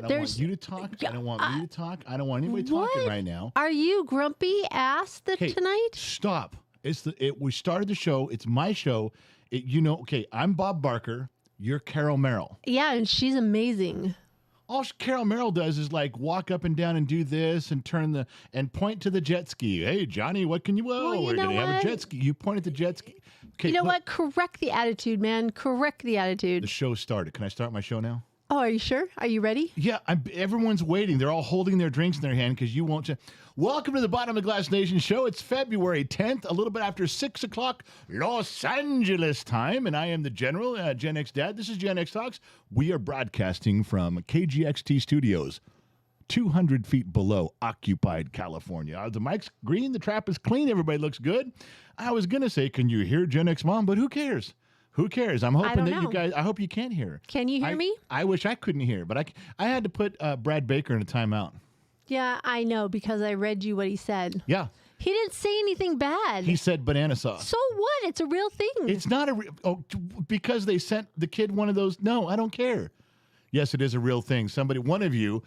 don't want you to talk. I don't want me to talk. I don't want anybody What? talking right now. Are you grumpy ass tonight? Stop. We started the show. It's my show. I'm Bob Barker. You're Carol Merrill. Yeah, and she's amazing. All Carol Merrill does is like walk up and down and do this and and point to the jet ski. Hey, Johnny, what can you? Whoa, Well, we're going to have a jet ski. You point at the jet ski. Okay, You know what? Correct the attitude, man. Correct the attitude. The show started. Can I start my show now? Oh, are you sure? Are you ready? Yeah, everyone's waiting. They're all holding their drinks in their hand because you won't. Welcome to the Bottom of the Glass Nation show. It's February 10th, a little bit after 6 o'clock Los Angeles time, and I am the General, Gen X Dad. This is Gen X Talks. We are broadcasting from KGXT Studios, 200 feet below occupied California. The mic's green, the trap is clean, everybody looks good. I was going to say, can you hear Gen X Mom? But who cares? Who cares? I'm hoping that you guys, I hope you can hear. Can you hear me? I wish I couldn't hear, but I had to put Brad Baker in a timeout. Yeah, I know because I read you what he said. Yeah. He didn't say anything bad. He said banana sauce. So what? It's a real thing. It's not because they sent the kid one of those. No, I don't care. Yes, it is a real thing. One of you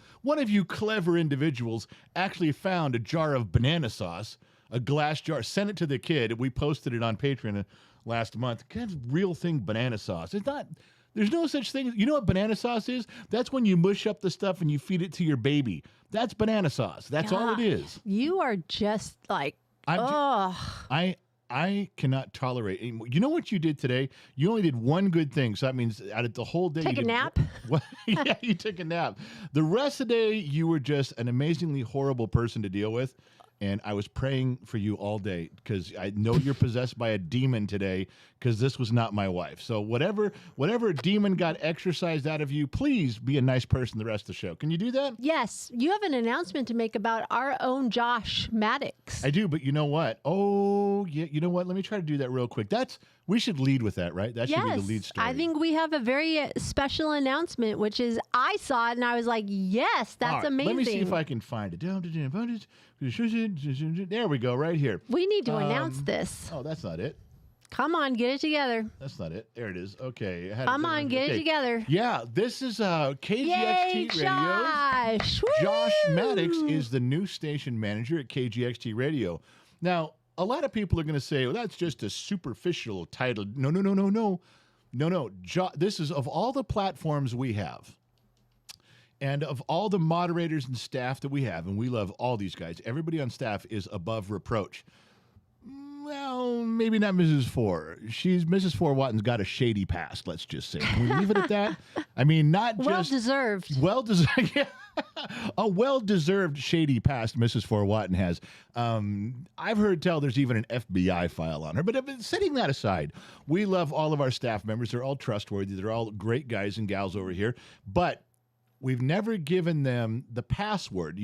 clever individuals actually found a jar of banana sauce, a glass jar, sent it to the kid. We posted it on Patreon last month. Kind of real thing, banana sauce. It's not. There's no such thing. You know what banana sauce is? That's when you mush up the stuff and you feed it to your baby. That's banana sauce. That's all it is. You are just like, I cannot tolerate anymore. You know what you did today? You only did one good thing. So that means out of the whole day. Take a nap? Yeah, you took a nap. The rest of the day, you were just an amazingly horrible person to deal with. And I was praying for you all day because I know you're possessed by a demon today because this was not my wife. So whatever demon got exorcised out of you, please be a nice person the rest of the show. Can you do that? Yes. You have an announcement to make about our own Josh Maddox. I do, but you know what? Oh, yeah. You know what? Let me try to do that real quick. We should lead with that, right? That should be the lead story. I think we have a very special announcement, which is I saw it and I was like, yes, that's amazing. Let me see if I can find it. There we go, right here. We need to announce this. Oh, that's not it. Come on, get it together. That's not it. There it is. Okay. Come on, get it together. Yeah, this is KGXT Yay, Radio. Josh! Josh Maddox is the new station manager at KGXT Radio. Now, a lot of people are going to say, well, that's just a superficial title. No. This is of all the platforms we have and of all the moderators and staff that we have, and we love all these guys, everybody on staff is above reproach. Well, maybe not Mrs. Four. Mrs. Four Watton's got a shady past, let's just say. Can we leave it at that? I mean, not just... Well-deserved. Well-deserved, yeah. A well-deserved shady past Mrs. Four Watton has. I've heard tell there's even an FBI file on her. But setting that aside, we love all of our staff members. They're all trustworthy. They're all great guys and gals over here. But we've never given them the password.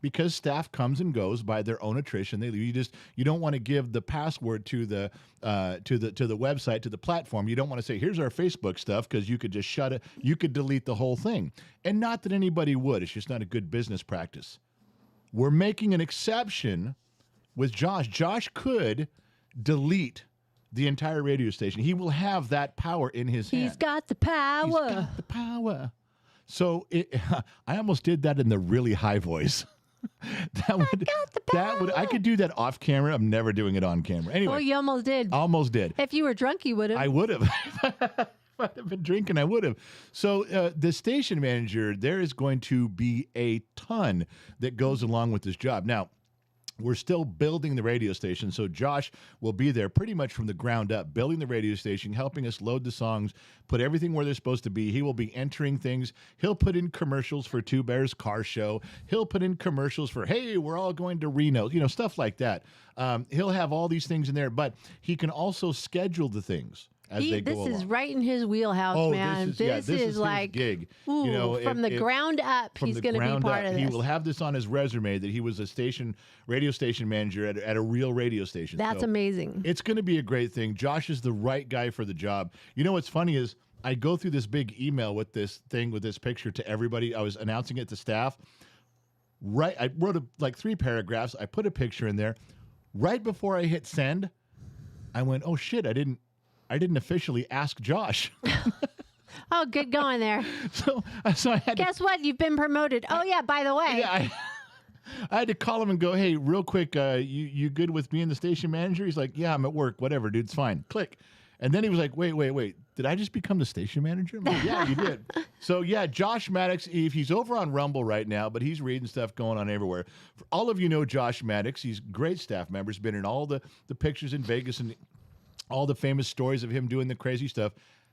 Because staff comes and goes by their own attrition, they leave. You don't want to give the password to the website, to the platform. You don't want to say, here's our Facebook stuff, because you could just shut it. You could delete the whole thing. And not that anybody would. It's just not a good business practice. We're making an exception with Josh. Josh could delete the entire radio station. He will have that power in his hand. He's got the power. He's got the power. So I almost did that in the really high voice. I could do that off camera. I'm never doing it on camera. Anyway. Oh, you almost did. Almost did. If you were drunk, you would have. I would have. If I'd been drinking, I would have. So the station manager, there is going to be a ton that goes along with this job. Now, we're still building the radio station, so Josh will be there pretty much from the ground up, building the radio station, helping us load the songs, put everything where they're supposed to be. He will be entering things. He'll put in commercials for Two Bears Car Show. He'll put in commercials for, hey, we're all going to Reno, stuff like that. He'll have all these things in there, but he can also schedule the things. This is right in his wheelhouse, man. This is like his gig. From the ground up, he's going to be part of this. He will have this on his resume that he was a radio station manager at a real radio station. That's amazing. It's going to be a great thing. Josh is the right guy for the job. You know what's funny is I go through this big email with this picture to everybody. I was announcing it to staff. I wrote like 3 paragraphs. I put a picture in there. Right before I hit send, I went, oh shit, I didn't officially ask Josh. Oh, good going there. So I had to, Guess what? You've been promoted. Oh, yeah, by the way. yeah, I had to call him and go, hey, real quick, you good with being the station manager? He's like, yeah, I'm at work. Whatever, dude, it's fine. Click. And then he was like, wait. Did I just become the station manager? I'm like, yeah, you did. So, yeah, Josh Maddox, he's over on Rumble right now, but he's reading stuff going on everywhere. For all of you know Josh Maddox. He's a great staff member. He's been in all the pictures in Vegas and all the famous stories of him doing the crazy stuff.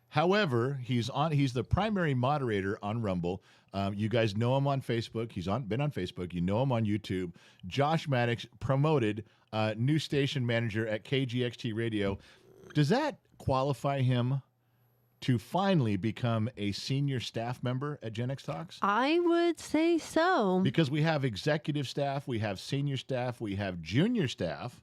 However, he's the primary moderator on Rumble. You guys know him on Facebook. He's been on Facebook. You know him on YouTube. Josh Maddox, promoted new station manager at KGXT Radio. Does that qualify him to finally become a senior staff member at Gen X Talks? I would say so. Because we have executive staff, we have senior staff, we have junior staff.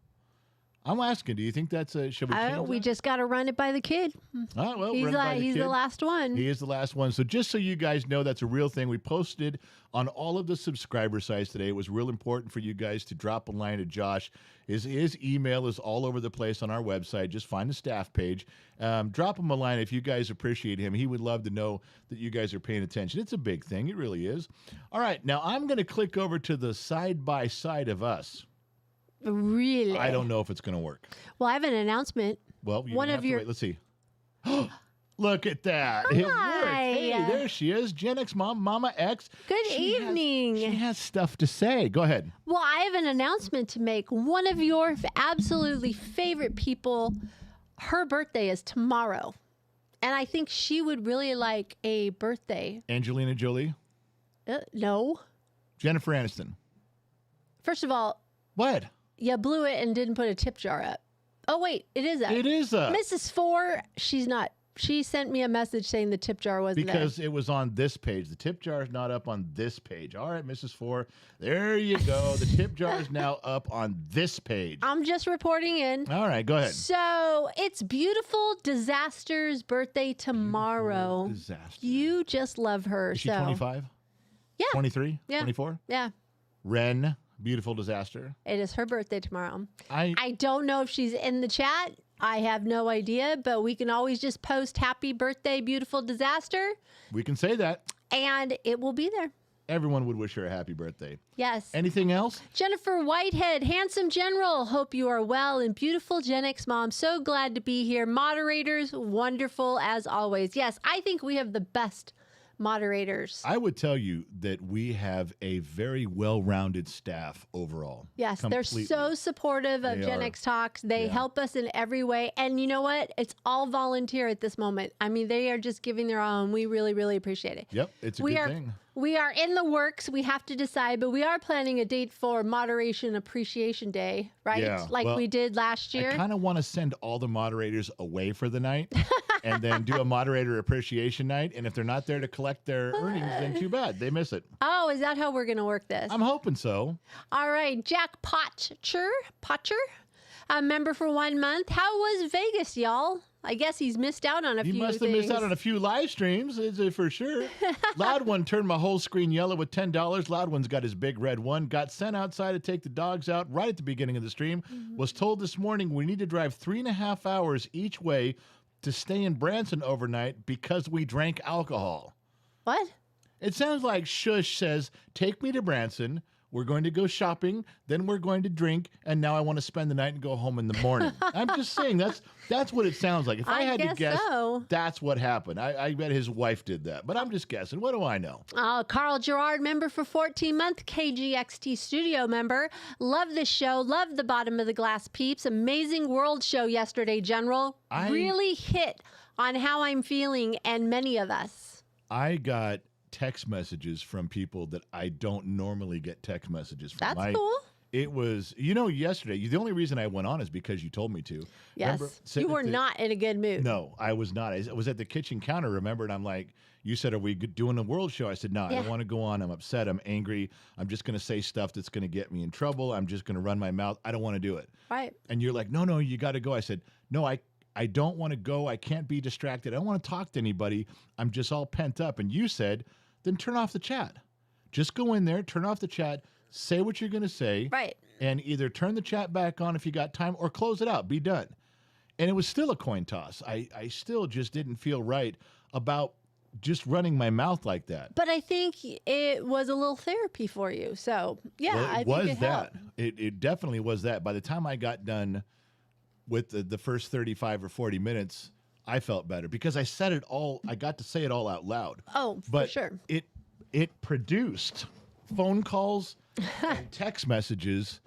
I'm asking, do you think that's should we change We that? just got to run it by the kid. Oh, well, He's, run it by he's kid. the last one. He is the last one. So just so you guys know, that's a real thing. We posted on all of the subscriber sites today. It was real important for you guys to drop a line to Josh. His email is all over the place on our website. Just find the staff page. Drop him a line if you guys appreciate him. He would love to know that you guys are paying attention. It's a big thing. It really is. All right. Now I'm going to click over to the side-by-side of us. Really? I don't know if it's going to work. Well, I have an announcement. Well, you One have of to your- wait. Let's see. Look at that. It worked. Hi. Hey, there she is. Gen X Mom, Mama X. Good evening. She has stuff to say. Go ahead. Well, I have an announcement to make. One of your absolutely favorite people, her birthday is tomorrow. And I think she would really like a birthday. Angelina Jolie. No. Jennifer Aniston. First of all, What? you blew it and didn't put a tip jar up. Oh, wait, it is up. It is a... Mrs. Four, she's not. She sent me a message saying the tip jar wasn't Because it was on this page. The tip jar is not up on this page. All right, Mrs. Four. There you go. The tip jar is now up on this page. there. I'm just reporting in. All right, go ahead. So it's Beautiful Disaster's birthday tomorrow. Disaster. You just love her. Is she so 25? Yeah. 23? Yeah. 24? Yeah, Ren, Beautiful Disaster. it is her birthday tomorrow. I I don't know if she's in the chat. I have no idea, but we can always just post happy birthday, Beautiful Disaster, We can say that. and it will be there. Everyone would wish her a happy birthday. Yes. Anything else? Jennifer Whitehead, handsome general. Hope you are well. And beautiful Gen X mom. So glad to be here. Moderators, wonderful as always. Yes, I think we have the best moderators. I would tell you that we have a very well-rounded staff overall. Yes, Completely. they're so supportive of They Gen are. X Talks. They Yeah. help us in every way. And you know what? It's all volunteer at this moment. I mean, they are just giving their own. We really, really appreciate it. Yep, it's a we good are thing. we are in the works. We have to decide, but we are planning a date for Moderation Appreciation Day, right? Yeah, Like well, we did last year. I kind of want to send all the moderators away for the night and then do a moderator appreciation night. And if they're not there to collect their earnings, then too bad. They miss it. Oh, is that how we're going to work this? I'm hoping so. All right, Jack Potcher, a member for 1 month. How was Vegas, y'all? I guess he's missed out on a You few must have things. missed out on a few live streams, is it for sure. Loud One turned my whole screen yellow with $10. Loud One's got his big red one. Got sent outside to take the dogs out right at the beginning of the stream. Was told this morning we need to drive 3.5 hours each way to stay in Branson overnight because we drank alcohol. What? It sounds like Shush says, take me to Branson. We're going to go shopping, then we're going to drink, and now I want to spend the night and go home in the morning. I'm just saying, that's what it sounds like. If I had to guess guess, so. that's what happened. I bet his wife did that, but I'm just guessing. What do I know? Carl Gerard, member for 14 month, KGXT studio member. Love this show. Love the Bottom of the Glass peeps. Amazing world show yesterday, General. Really hit on how I'm feeling and many of us. I got text messages from people that I don't normally get text messages from. That's cool. It was, yesterday, the only reason I went on is because you told me to. Yes. Remember, sitting You at were not in a good mood. No, I was not. I was at the kitchen counter, remember? And I'm like, you said, are we doing a world show? I said, no, I don't want to go on. I'm upset. I'm angry. I'm just going to say stuff that's going to get me in trouble. I'm just going to run my mouth. I don't want to do it. Right. And you're like, no, you got to go. I said, no, I don't want to go. I can't be distracted. I don't want to talk to anybody. I'm just all pent up. And you said, then turn off the chat. Just go in there, turn off the chat, say what you're going to say. Right. And either turn the chat back on if you got time or close it out. Be done. And it was still a coin toss. I still just didn't feel right about just running my mouth like that. But I think it was a little therapy for you. So, yeah, Well, I it was think it that. helped. It definitely was that. By the time I got done with the first 35 or 40 minutes, I felt better because I said it all. I got to say it all out loud. Oh, But for sure. it produced phone calls and text messages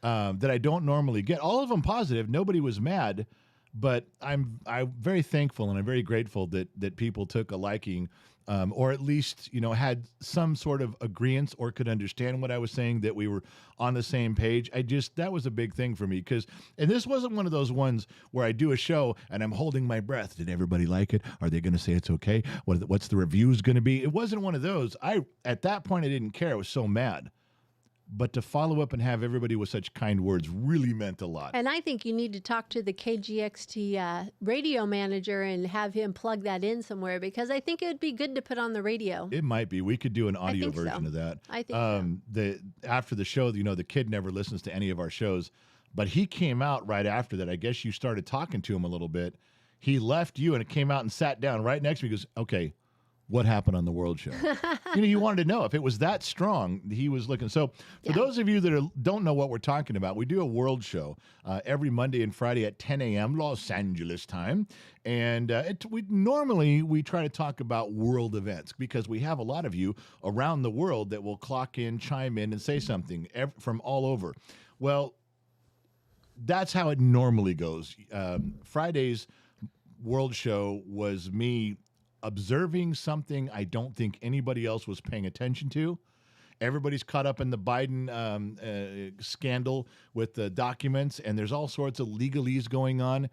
that I don't normally get. All of them positive. Nobody was mad, but I'm very thankful and I'm very grateful that people took a liking, or at least had some sort of agreement or could understand what I was saying. That we were on the same page. That was a big thing for me and this wasn't one of those ones where I do a show and I'm holding my breath. Did everybody like it? Are they going to say it's okay? What's the reviews going to be? It wasn't one of those. At that point I didn't care. I was so mad. But to follow up and have everybody with such kind words really meant a lot. And I think you need to talk to the KGXT radio manager and have him plug that in somewhere because I think it would be good to put on the radio. It might be. We could do an audio think so. version of that. I think so. After the show, the kid never listens to any of our shows, but he came out right after that. I guess you started talking to him a little bit. He left you and it came out and sat down right next to me. He goes, okay, what happened on the World Show? You wanted to know if it was that strong. He was looking. So for those of you that don't know what we're talking about, we do a World Show every Monday and Friday at 10 a.m. Los Angeles time. And we try to talk about world events because we have a lot of you around the world that will clock in, chime in, and say something from all over. Well, that's how it normally goes. Friday's World Show was me observing something I don't think anybody else was paying attention to. Everybody's caught up in the Biden scandal with the documents, and there's all sorts of legalese going on.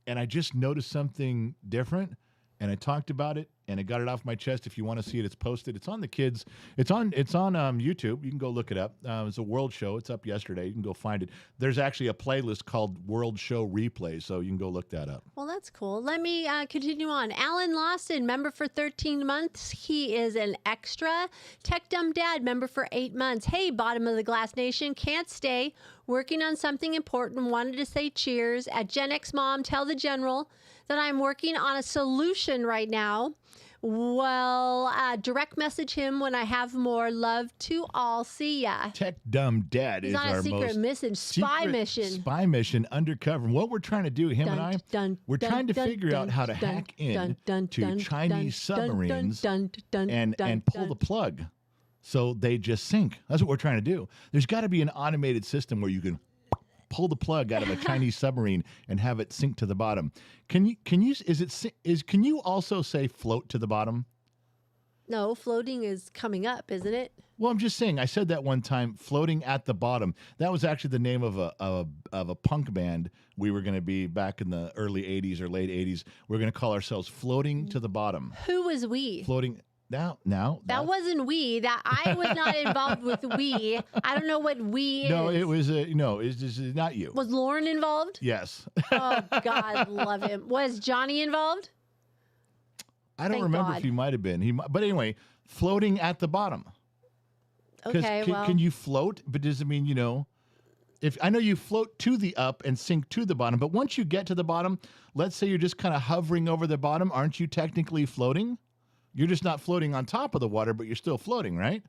And I just noticed something different, and I talked about it, and I got it off my chest. If you want to see it, it's posted. It's on the kids. It's on YouTube. You can go look it up. It's a World Show. It's up yesterday. You can go find it. There's actually a playlist called World Show Replay, so you can go look that up. Well, that's cool. Let me continue on. Alan Lawson, member for 13 months. He is an extra. Tech Dumb Dad, member for 8 months. Hey, Bottom of the Glass Nation, can't stay. Working on something important. Wanted to say cheers. At Gen X Mom, tell the General that I'm working on a solution right now. Well, direct message him when I have more. Love to all. See ya. Tech Dumb Dad He's is on our a secret mission, spy mission. Spy mission undercover. And what we're trying to do, him and I, we're trying to figure out how to hack in to Chinese submarines and pull the plug so they just sink. That's what we're trying to do. There's got to be an automated system where you can pull the plug out of a Chinese submarine and have it sink to the bottom. Can you also say float to the bottom? No, floating is coming up, isn't it? Well, I'm just saying. I said that one time, floating at the bottom. That was actually the name of a punk band we were going to be back in the early '80s or late '80s. We're going to call ourselves Floating to the Bottom. Who was we? Floating. Now that wasn't we. That I was not involved with we. I don't know what we is. No, it was it's just not you. Was Lauren involved? Yes. Oh God, love him. Was Johnny involved? I don't remember if he might have been. But anyway, floating at the bottom. Okay, can you float? But does it mean if I know you float to the up and sink to the bottom, but once you get to the bottom, let's say you're just kind of hovering over the bottom, aren't you technically floating? You're just not floating on top of the water, but you're still floating, right?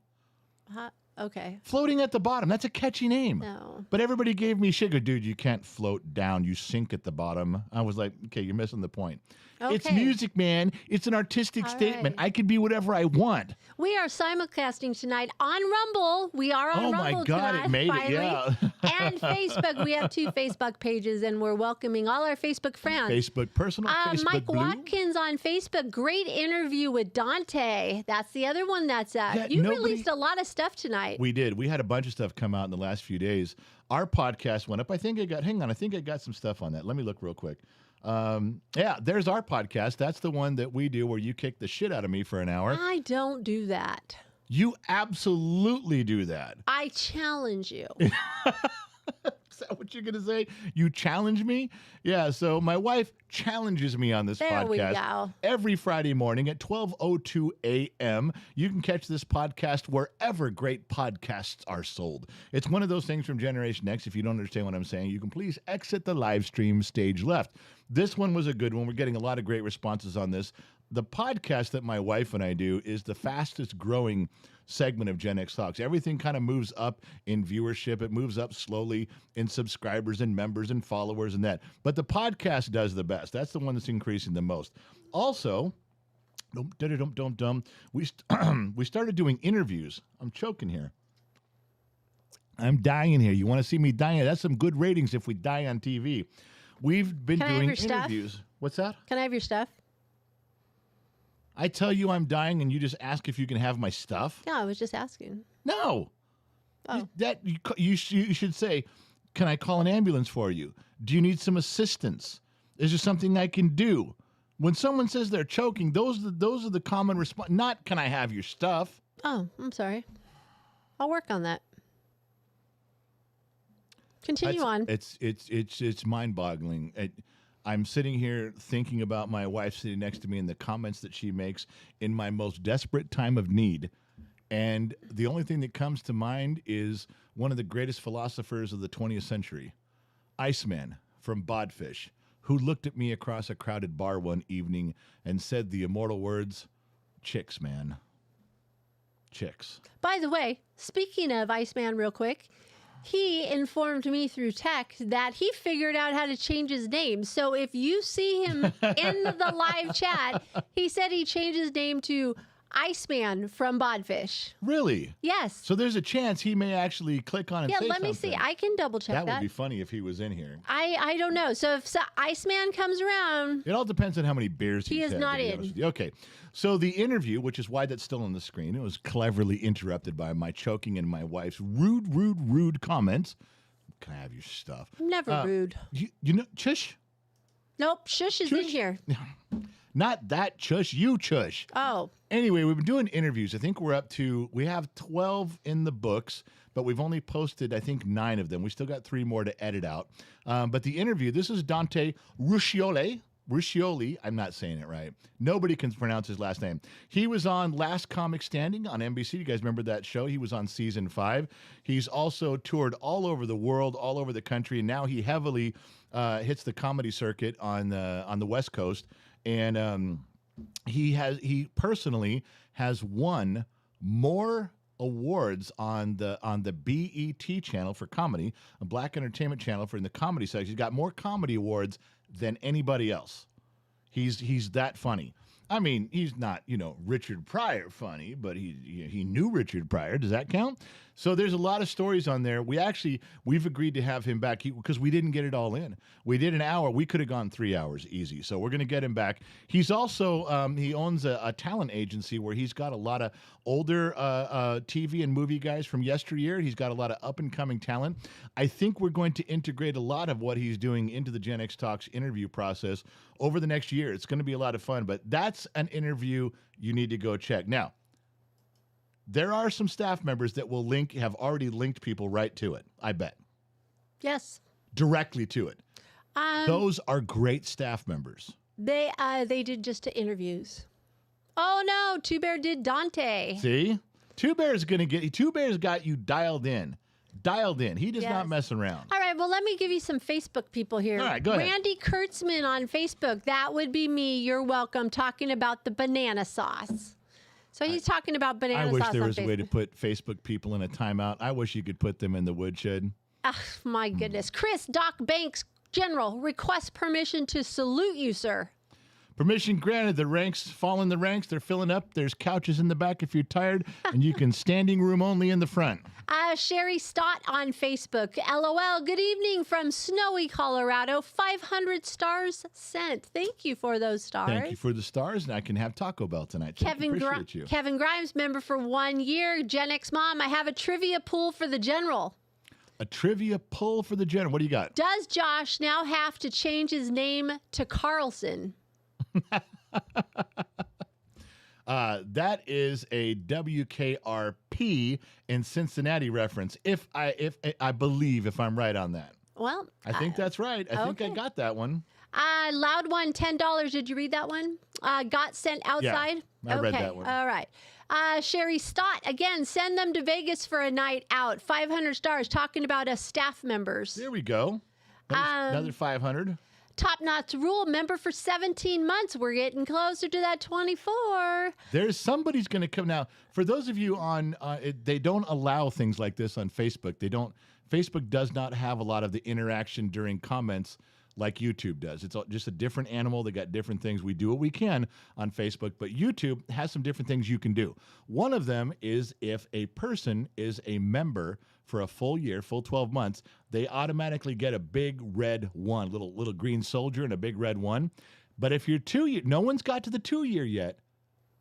Okay. Floating at the bottom. That's a catchy name. No. But everybody gave me sugar. Dude, you can't float down. You sink at the bottom. I was like, okay, you're missing the point. Okay. It's music, man. It's an artistic statement. Right. I can be whatever I want. We are simulcasting tonight on Rumble. We are on Rumble tonight. Oh, my God, it made finally. it, yeah. And Facebook. We have 2 Facebook pages, and we're welcoming all our Facebook friends. Facebook personal, Facebook Mike blue. Watkins on Facebook. Great interview with Dante. That's the other one that's you released a lot of stuff tonight. We did. We had a bunch of stuff come out in the last few days. Our podcast went up. I think I got some stuff on that. Let me look real quick. There's our podcast. That's the one that we do where you kick the shit out of me for an hour. I don't do that. You absolutely do that. I challenge you. Is that what you're going to say? You challenge me? Yeah, so my wife challenges me on this podcast. There we go. Every Friday morning at 12:02 a.m. You can catch this podcast wherever great podcasts are sold. It's one of those things from Generation X. If you don't understand what I'm saying, you can please exit the live stream stage left. This one was a good one. We're getting a lot of great responses on this. the podcast that my wife and I do is the fastest growing segment of Gen X Talks. Everything kind of moves up in viewership. It moves up slowly in subscribers and members and followers and that. But the podcast does the best. That's the one that's increasing the most. Also, we started doing interviews. I'm choking here. I'm dying here. You want to see me dying? That's some good ratings if we die on TV. We've been doing interviews. Stuff? What's that? Can I have your stuff? I tell you I'm dying, and you just ask if you can have my stuff? No, I was just asking. No. Oh. You should say, can I call an ambulance for you? Do you need some assistance? Is there something I can do? When someone says they're choking, those are the common response. Not, can I have your stuff? Oh, I'm sorry. I'll work on that. Continue on. It's mind-boggling. I'm sitting here thinking about my wife sitting next to me and the comments that she makes in my most desperate time of need. And the only thing that comes to mind is one of the greatest philosophers of the 20th century, Iceman from Bodfish, who looked at me across a crowded bar one evening and said the immortal words, "Chicks, man. Chicks." By the way, speaking of Iceman real quick, he informed me through text that he figured out how to change his name. So if you see him in the live chat, he said he changed his name to Iceman from Bodfish. Really? Yes. So there's a chance he may actually click on and say let me something. see. I can double check that. That would be funny if he was in here. I don't know. So if Iceman comes around, it all depends on how many beers he is had, not in. Okay. So the interview, which is why that's still on the screen, it was cleverly interrupted by my choking and my wife's rude comments. Can I have your stuff? Never rude. You know, Chush? Nope. Shush is in here. Not that Chush, you Chush. Oh. Anyway, we've been doing interviews. I think we have 12 in the books, but we've only posted, I think, 9 of them. We still got 3 more to edit out. But the interview, this is Dante Ruscioli, I'm not saying it right. Nobody can pronounce his last name. He was on Last Comic Standing on NBC. You guys remember that show? He was on season 5. He's also toured all over the world, all over the country, and now he heavily hits the comedy circuit on the West Coast. And he personally has won more awards on the BET channel for comedy, a Black Entertainment channel for in the comedy section. He's got more comedy awards than anybody else. He's that funny. I mean, he's not, Richard Pryor funny, but he knew Richard Pryor. Does that count? So there's a lot of stories on there. We've agreed to have him back because we didn't get it all in. We did an hour. We could have gone 3 hours easy. So we're going to get him back. He's also, he owns a talent agency where he's got a lot of older TV and movie guys from yesteryear. He's got a lot of up and coming talent. I think we're going to integrate a lot of what he's doing into the Gen X Talks interview process over the next year. It's going to be a lot of fun, but that's an interview you need to go check. Now, there are some staff members that will have already linked people right to it, I bet. Yes. Directly to it. Those are great staff members. They did just interviews. Oh no, Two Bear did Dante. See? Two Bear's got you dialed in. He does not mess around. All right, well, let me give you some Facebook people here. All right, go ahead. Randy Kurtzman on Facebook. That would be me. You're welcome. Talking about the banana sauce. So he's talking about banana sauce on Facebook. I wish there was a way to put Facebook people in a timeout. I wish you could put them in the woodshed. My goodness. Chris, Doc Banks, General, request permission to salute you, sir. Permission granted. The ranks fall in the ranks. They're filling up. There's couches in the back if you're tired, and you can standing room only in the front. Sherry Stott on Facebook. LOL. Good evening from snowy Colorado. 500 stars sent. Thank you for those stars. Thank you for the stars, and I can have Taco Bell tonight. Appreciate you. Kevin Grimes, member for 1 year. Gen X Mom, I have a trivia pool for the General. A trivia poll for the General. What do you got? Does Josh now have to change his name to Carlson? That is a WKRP in Cincinnati reference. If I believe, if I'm right on that. Well, I think that's right. I think I got that one. Loud one, $10. Did you read that one? Got sent outside? Yeah, I read that one. All right. Sherry Stott, again, send them to Vegas for a night out. 500 stars, talking about us staff members. There we go. Another 500. Top Notch Rule member for 17 months. We're getting closer to that 24. There's somebody's going to come now. For those of you on, they don't allow things like this on Facebook. Facebook does not have a lot of the interaction during comments like YouTube does. It's just a different animal. They got different things. We do what we can on Facebook, but YouTube has some different things you can do. One of them is if a person is a member for a full year, full 12 months, they automatically get a big red 1, little green soldier and a big red 1. But if you're 2 year, no one's got to the 2 year yet.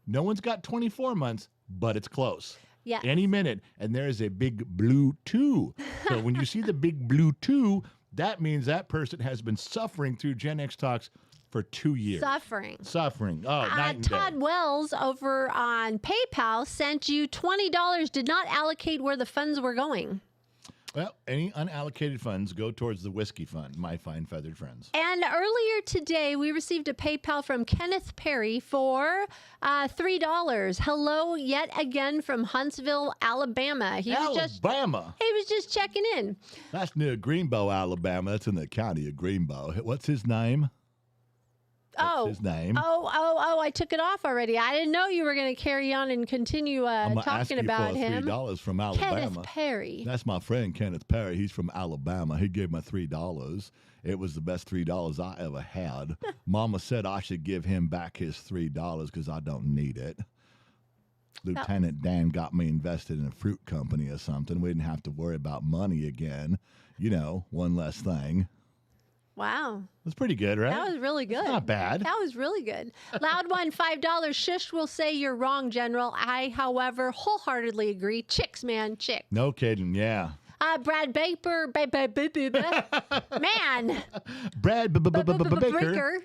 No one's got 24 months, but it's close. Yeah. Any minute, and there is a big blue 2. So when you see the big blue 2, that means that person has been suffering through Gen X Talks for 2 years. Suffering. Oh, night and Todd day. Wells over on PayPal sent you $20, did not allocate where the funds were going. Well, any unallocated funds go towards the whiskey fund, my fine feathered friends. And earlier today, we received a PayPal from Kenneth Perry for $3. Hello yet again from Huntsville, Alabama. He was just checking in. That's near Greenbow, Alabama. That's in the county of Greenbow. What's his name? His name. I took it off already. I didn't know you were going to carry on and continue talking about him. $3 from Alabama. Kenneth Perry. That's my friend Kenneth Perry. He's from Alabama. He gave me $3. It was the best $3 I ever had. Mama said I should give him back his $3 because I don't need it. Lieutenant Dan got me invested in a fruit company or something. We didn't have to worry about money again. One less thing. Wow. That's pretty good, right? That was really good. That's not bad. That was really good. Loud one, $5. Shush will say you're wrong, General. I, however, wholeheartedly agree. Chicks, man, chicks. No kidding, yeah. Brad Baker, man. Brad Baker.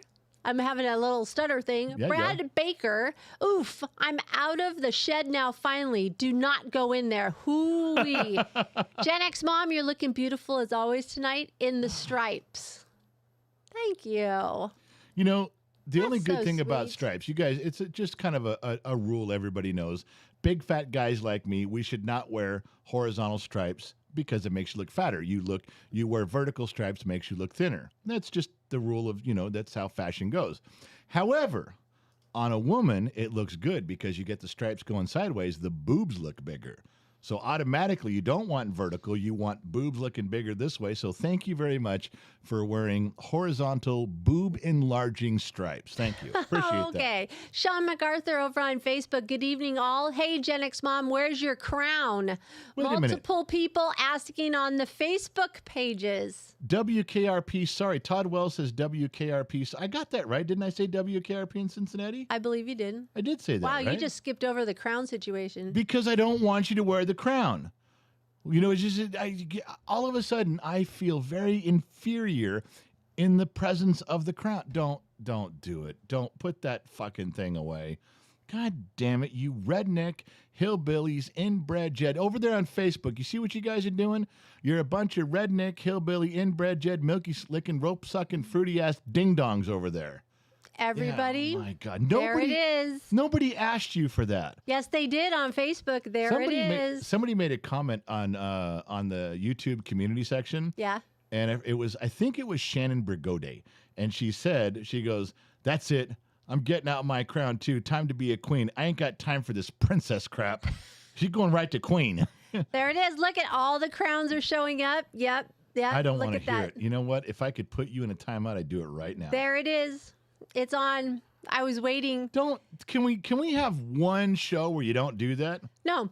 I'm having a little stutter thing. Yeah, Brad Baker. Oof, I'm out of the shed now, finally. Do not go in there. Hoo-wee. Gen X Mom, you're looking beautiful as always tonight in the stripes. Thank you. The only good so thing about sweet. stripes, you guys, it's just kind of a rule everybody knows. Big fat guys like me, we should not wear horizontal stripes because it makes you look fatter. You wear vertical stripes, makes you look thinner. That's just the rule of, that's how fashion goes. However, on a woman, it looks good because you get the stripes going sideways. The boobs look bigger. So automatically, you don't want vertical. You want boobs looking bigger this way. So thank you very much for wearing horizontal boob enlarging stripes. Thank you. Appreciate that. Okay. Sean MacArthur over on Facebook. Good evening, all. Hey, Gen X Mom, where's your crown? Wait a minute. Multiple people asking on the Facebook pages. WKRP. Sorry, Todd Wells says WKRP. I got that right. Didn't I say WKRP in Cincinnati? I believe you did. I did say that, Wow, right? you just skipped over the crown situation. Because I don't want you to wear the crown. It's just all of a sudden I feel very inferior in the presence of the crown. Don't do it. Don't put that fucking thing away. God damn it, you redneck hillbillies, inbred Jed. Over there on Facebook, you see what you guys are doing? You're a bunch of redneck hillbilly, inbred Jed, milky slicking, rope sucking, fruity ass ding dongs over there. Everybody, yeah, oh my God. there it is. Nobody asked you for that. Yes, they did on Facebook. It is. Somebody made a comment on the YouTube community section. Yeah. And I think it was Shannon Brigode. And she goes, that's it. I'm getting out my crown too. Time to be a queen. I ain't got time for this princess crap. She's going right to queen. There it is. Look at all the crowns are showing up. Yep. I don't want to hear it. You know what? If I could put you in a timeout, I'd do it right now. There it is. It's on. I was waiting. Can we have one show where you don't do that? No.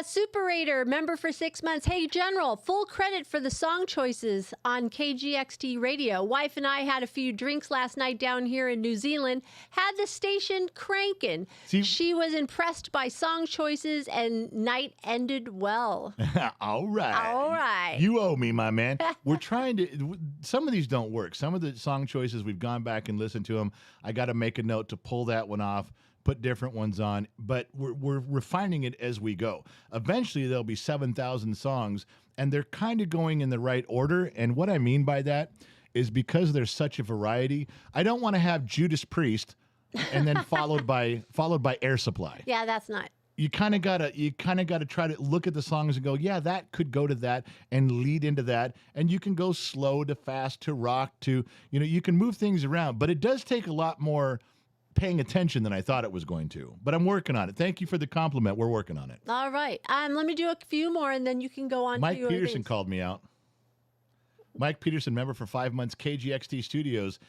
Super Raider, member for 6 months. Hey, General, full credit for the song choices on KGXT Radio. Wife and I had a few drinks last night down here in New Zealand. Had the station cranking. She was impressed by song choices and night ended well. All right. All right. You owe me, my man. We're trying to, some of these don't work. Some of the song choices, we've gone back and listened to them. I got to make a note to pull that one off, put different ones on, but we're refining it as we go. Eventually, there'll be 7,000 songs, and they're kind of going in the right order. And what I mean by that is because there's such a variety, I don't want to have Judas Priest and then followed by Air Supply. Yeah, that's not. you kind of gotta try to look at the songs and go, yeah, that could go to that and lead into that, and you can go slow to fast to rock to, you can move things around, but it does take a lot more paying attention than I thought it was going to. But I'm working on it. Thank you for the compliment. We're working on it. All right. Let me do a few more, and then you can go on. Mike to Peterson called me out. Mike Peterson, member for 5 months, KGXT Studios.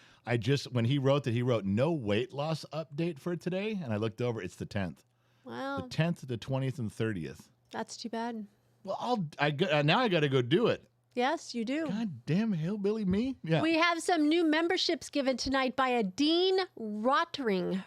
When he wrote no weight loss update for today, and I looked over, it's the 10th. Wow. The 10th, the 20th, and 30th. That's too bad. Well, now I got to go do it. Yes, you do. God damn hillbilly me. Yeah. We have some new memberships given tonight by a Dean Rottering.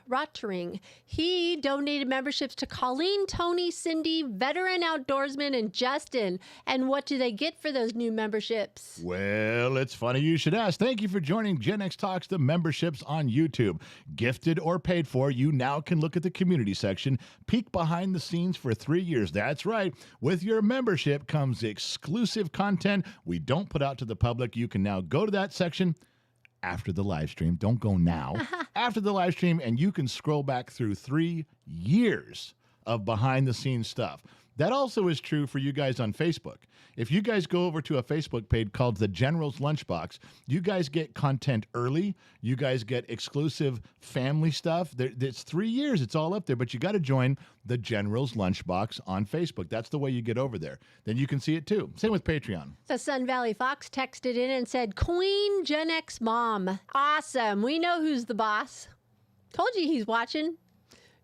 He donated memberships to Colleen, Tony, Cindy, Veteran Outdoorsman, and Justin. And what do they get for those new memberships? Well, it's funny you should ask. Thank you for joining Gen X Talks, the memberships on YouTube. Gifted or paid for, you now can look at the community section, peek behind the scenes for 3 years. That's right. With your membership comes exclusive content we don't put out to the public. You can now go to that section after the live stream. Don't go now. After the live stream, and you can scroll back through 3 years of behind the scenes stuff. That also is true for you guys on Facebook. If you guys go over to a Facebook page called The General's Lunchbox, you guys get content early. You guys get exclusive family stuff. It's 3 years. It's all up there, but you got to join The General's Lunchbox on Facebook. That's the way you get over there. Then you can see it too. Same with Patreon. The Sun Valley Fox texted in and said, Queen Gen X Mom. Awesome. We know who's the boss. Told you he's watching.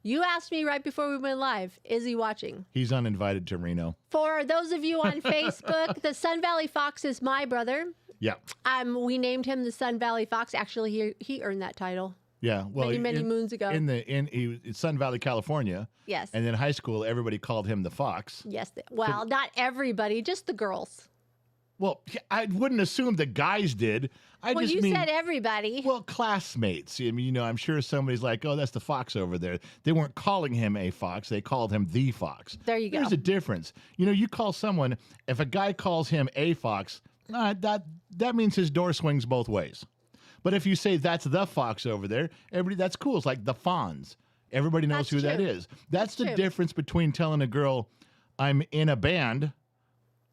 You asked me right before we went live, is he watching? He's uninvited to Reno. For those of you on Facebook, the Sun Valley Fox is my brother. Yeah. We named him the Sun Valley Fox. Actually, he earned that title. Yeah, well, many moons ago. In Sun Valley, California. Yes. And in high school, everybody called him the Fox. Yes. Well, not everybody, just the girls. Well, I wouldn't assume the guys did. You said everybody. Well, classmates. I mean, I'm sure somebody's like, oh, that's the Fox over there. They weren't calling him a Fox. They called him the Fox. There you go. There's a difference. You call someone, if a guy calls him a Fox, that means his door swings both ways. But if you say that's the Fox over there, that's cool. It's like the Fonz. Everybody knows who that is. That's the difference between telling a girl, I'm in a band,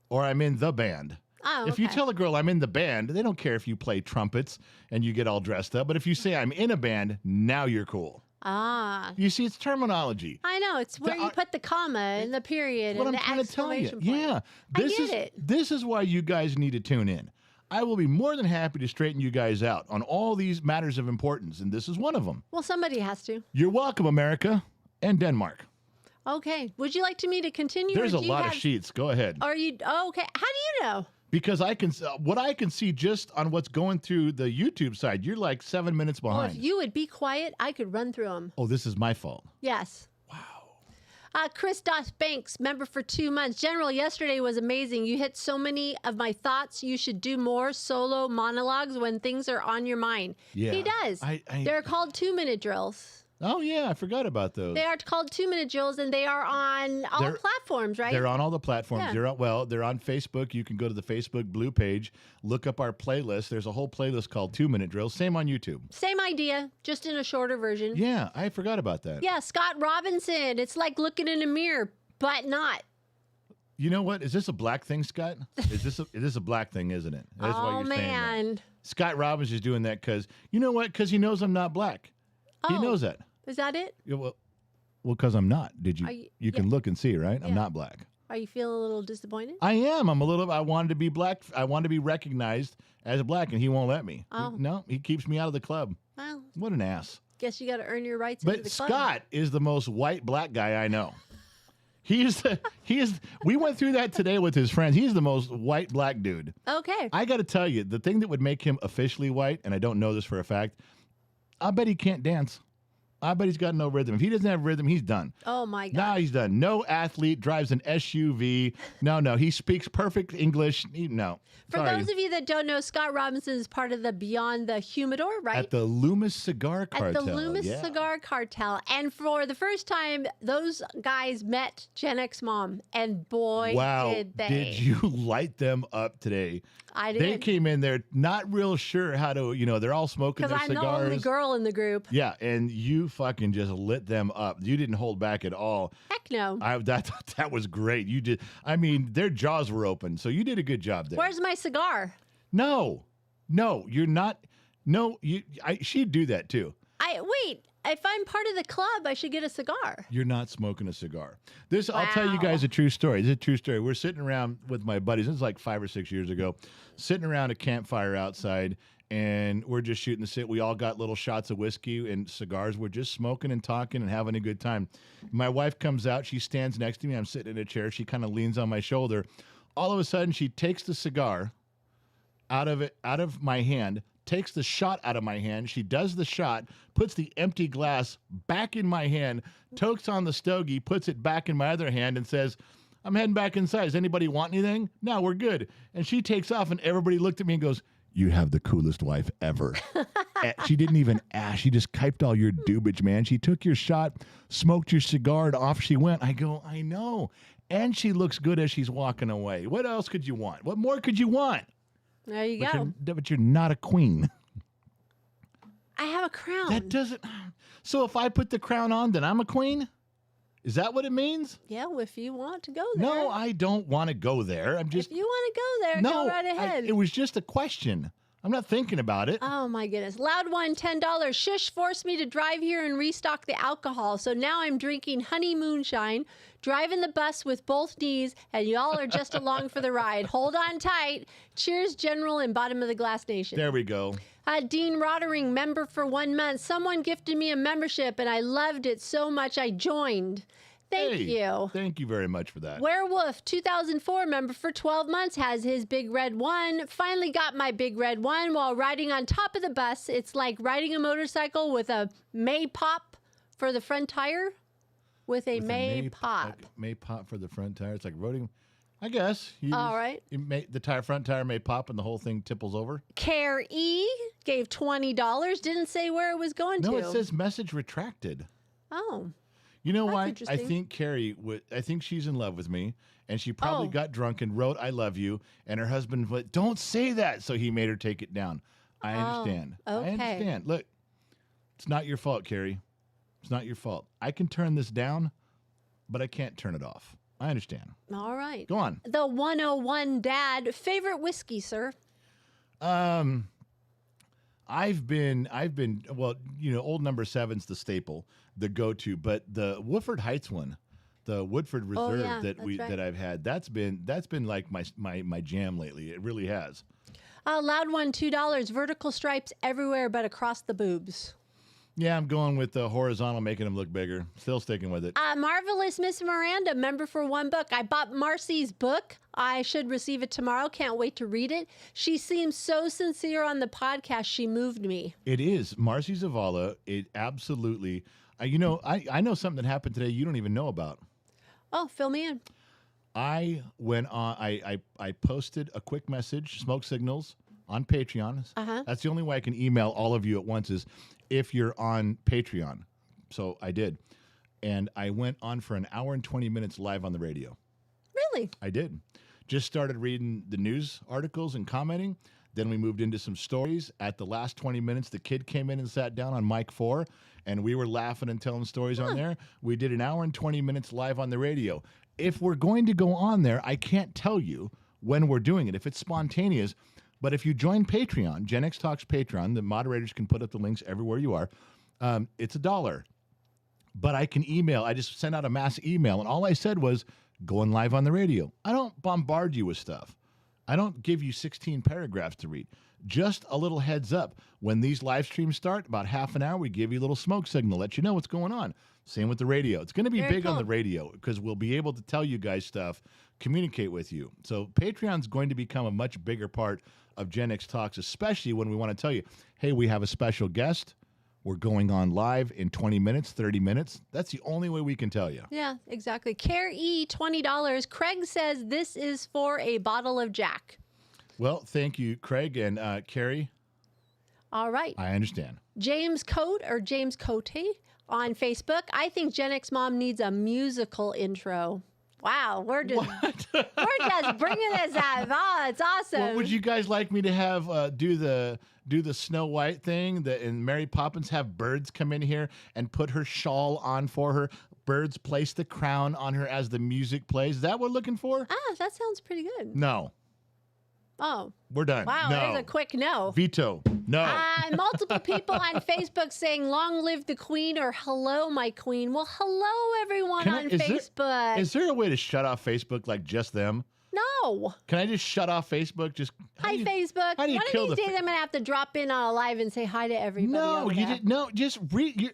or I'm in the band. Oh, okay. If you tell a girl I'm in the band, they don't care if you play trumpets and you get all dressed up. But if you say I'm in a band, now you're cool. Ah. You see, it's terminology. I know. It's where you put the comma and the period and the exclamation point. Yeah. This is why you guys need to tune in. I will be more than happy to straighten you guys out on all these matters of importance, and this is one of them. Well, somebody has to. You're welcome, America and Denmark. Okay. Would you like me to continue? There's a lot of sheets. Go ahead. Okay. How do you know? Because what I can see just on what's going through the YouTube side, you're like 7 minutes behind. Well, if you would be quiet, I could run through them. Oh, this is my fault. Yes. Wow. Chris Banks, member for 2 months. General, yesterday was amazing. You hit so many of my thoughts. You should do more solo monologues when things are on your mind. Yeah. He does. They're called 2-minute drills. Oh, yeah, I forgot about those. They are called 2-minute drills, and they are on all platforms, right? They're on all the platforms. Yeah. They're on Facebook. You can go to the Facebook Blue page, look up our playlist. There's a whole playlist called 2-minute drills. Same on YouTube. Same idea, just in a shorter version. Yeah, I forgot about that. Yeah, Scott Robinson. It's like looking in a mirror, but not. You know what? Is this a black thing, Scott? Is this a black thing, isn't it? That's why you're saying that. Scott Robinson's doing that because, you know what? Because he knows I'm not black. Oh. He knows that. Is that it? Yeah, well, because I'm not. Did you? You can look and see, right? Yeah. I'm not black. Are you feeling a little disappointed? I am. I wanted to be black. I wanted to be recognized as black, and he won't let me. Oh. He keeps me out of the club. Well, What an ass. guess you got to earn your rights into the But club. Scott is the most white black guy I know. He is. We went through that today with his friends. He's the most white black dude. Okay. I got to tell you, the thing that would make him officially white, and I don't know this for a fact, I bet he can't dance. I bet he's got no rhythm. If he doesn't have rhythm, he's done. Oh, my God. Now he's done. No athlete, drives an SUV. No. He speaks perfect English. No. For Sorry. those of you that don't know, Scott Robinson is part of the Beyond the Humidor, right? At the Loomis Cigar Cartel. At the Loomis Cigar Cartel. And for the first time, those guys met Gen X Mom. And boy, did they. Did you light them up today? I did. They came in there not real sure how to, they're all smoking their Because I'm cigars. the only girl in the group. Yeah, and you you fucking just lit them up. You didn't hold back at all. Heck no. That was great. You did. I mean, their jaws were open, so you did a good job there. Where's my cigar? No, you're not. No, she'd do that too. Wait. If I'm part of the club, I should get a cigar. You're not smoking a cigar. I'll tell you guys a true story. It's a true story. We're sitting around with my buddies. This is like 5 or 6 years ago. Sitting around a campfire outside, and we're just shooting the shit. We all got little shots of whiskey and cigars. We're just smoking and talking and having a good time. My wife comes out. She stands next to me. I'm sitting in a chair. She kind of leans on my shoulder. All of a sudden, she takes the cigar out of my hand, takes the shot out of my hand. She does the shot, puts the empty glass back in my hand, tokes on the stogie, puts it back in my other hand, and says, I'm heading back inside. Does anybody want anything? No, we're good. And she takes off, and everybody looked at me and goes, you have the coolest wife ever. She didn't even ask. She just kiped all your dubage, man. She took your shot, smoked your cigar, and off she went. I go, I know. And she looks good as she's walking away. What else could you want? What more could you want? There you go. But you're not a queen. I have a crown. That doesn't. So if I put the crown on, then I'm a queen? Is that what it means? Yeah, well, if you want to go there. No, I don't want to go there. I'm just. If you want to go there, no, go right ahead. It was just a question. I'm not thinking about it. Oh, my goodness. Loud one, $10. Shush forced me to drive here and restock the alcohol. So now I'm drinking honey moonshine, driving the bus with both knees, and y'all are just along for the ride. Hold on tight. Cheers, General and Bottom of the Glass Nation. There we go. Dean Roddering, member for 1 month. Someone gifted me a membership, and I loved it so much I joined. Thank you. Thank you very much for that. Werewolf, 2004 member for 12 months, has his big red one. Finally got my big red one while riding on top of the bus. It's like riding a motorcycle with a May pop for the front tire. With a May pop. Like May pop for the front tire. It's like riding, I guess. All right. The front tire may pop and the whole thing tipples over. Care E gave $20. Didn't say where it was going to. No, it says message retracted. Oh. You know That's why? interesting. I think Carrie I think she's in love with me, and she probably got drunk and wrote "I love you," and her husband went, "Don't say that," so he made her take it down. I understand. Okay. I understand. Look, it's not your fault, Carrie. It's not your fault. I can turn this down, but I can't turn it off. I understand. All right. Go on. The 101 Dad, favorite whiskey, sir? I've been well, Old Number 7's the staple, the go-to, but the Woodford Heights one, the Woodford Reserve that I've had, that's been like my jam lately. It really has. Loud one, $2. Vertical stripes everywhere but across the boobs. Yeah, I'm going with the horizontal, making them look bigger. Still sticking with it. Marvelous Miss Miranda, member for $1. I bought Marcy's book. I should receive it tomorrow. Can't wait to read it. She seems so sincere on the podcast. She moved me. It is. Marcy Zavala, it absolutely. I know something that happened today you don't even know about. Oh, fill me in. I went on, I posted a quick message, smoke signals, on Patreon. Uh-huh. That's the only way I can email all of you at once is if you're on Patreon. So I did. And I went on for an hour and 20 minutes live on the radio. Really? I did. Just started reading the news articles and commenting. Then we moved into some stories. At the last 20 minutes, the kid came in and sat down on mic 4, and we were laughing and telling stories on there. We did an hour and 20 minutes live on the radio. If we're going to go on there, I can't tell you when we're doing it. If it's spontaneous, but if you join Patreon, Gen X Talks Patreon, the moderators can put up the links everywhere you are. It's $1. But I can email. I just sent out a mass email, and all I said was, going live on the radio. I don't bombard you with stuff. I don't give you 16 paragraphs to read. Just a little heads up. When these live streams start, about half an hour, we give you a little smoke signal, let you know what's going on. Same with the radio. It's going to be Very big cool. on the radio because we'll be able to tell you guys stuff, communicate with you. So Patreon's going to become a much bigger part of Gen X Talks, especially when we want to tell you, hey, we have a special guest. We're going on live in 20 minutes, 30 minutes. That's the only way we can tell you. Yeah, exactly. Care E, $20. Craig says this is for a bottle of Jack. Well, thank you, Craig and Carrie. All right. I understand. James Cote or James Cote on Facebook. I think Gen X Mom needs a musical intro. Wow, we're just bringing this out. Oh, it's awesome. Well, would you guys like me to have do the Snow White thing and Mary Poppins have birds come in here and put her shawl on for her? Birds place the crown on her as the music plays. Is that what we're looking for? Ah, that sounds pretty good. No. Oh. We're done. Wow, no. there's a quick no. Veto. No. Multiple people on Facebook saying, long live the queen or hello, my queen. Well, hello, everyone on Facebook. Is there a way to shut off Facebook like just them? No. Can I just shut off Facebook? Hi, Facebook. How do you kill One of these days I'm going to have to drop in on a live and say hi to everybody. No, you didn't. No, just read.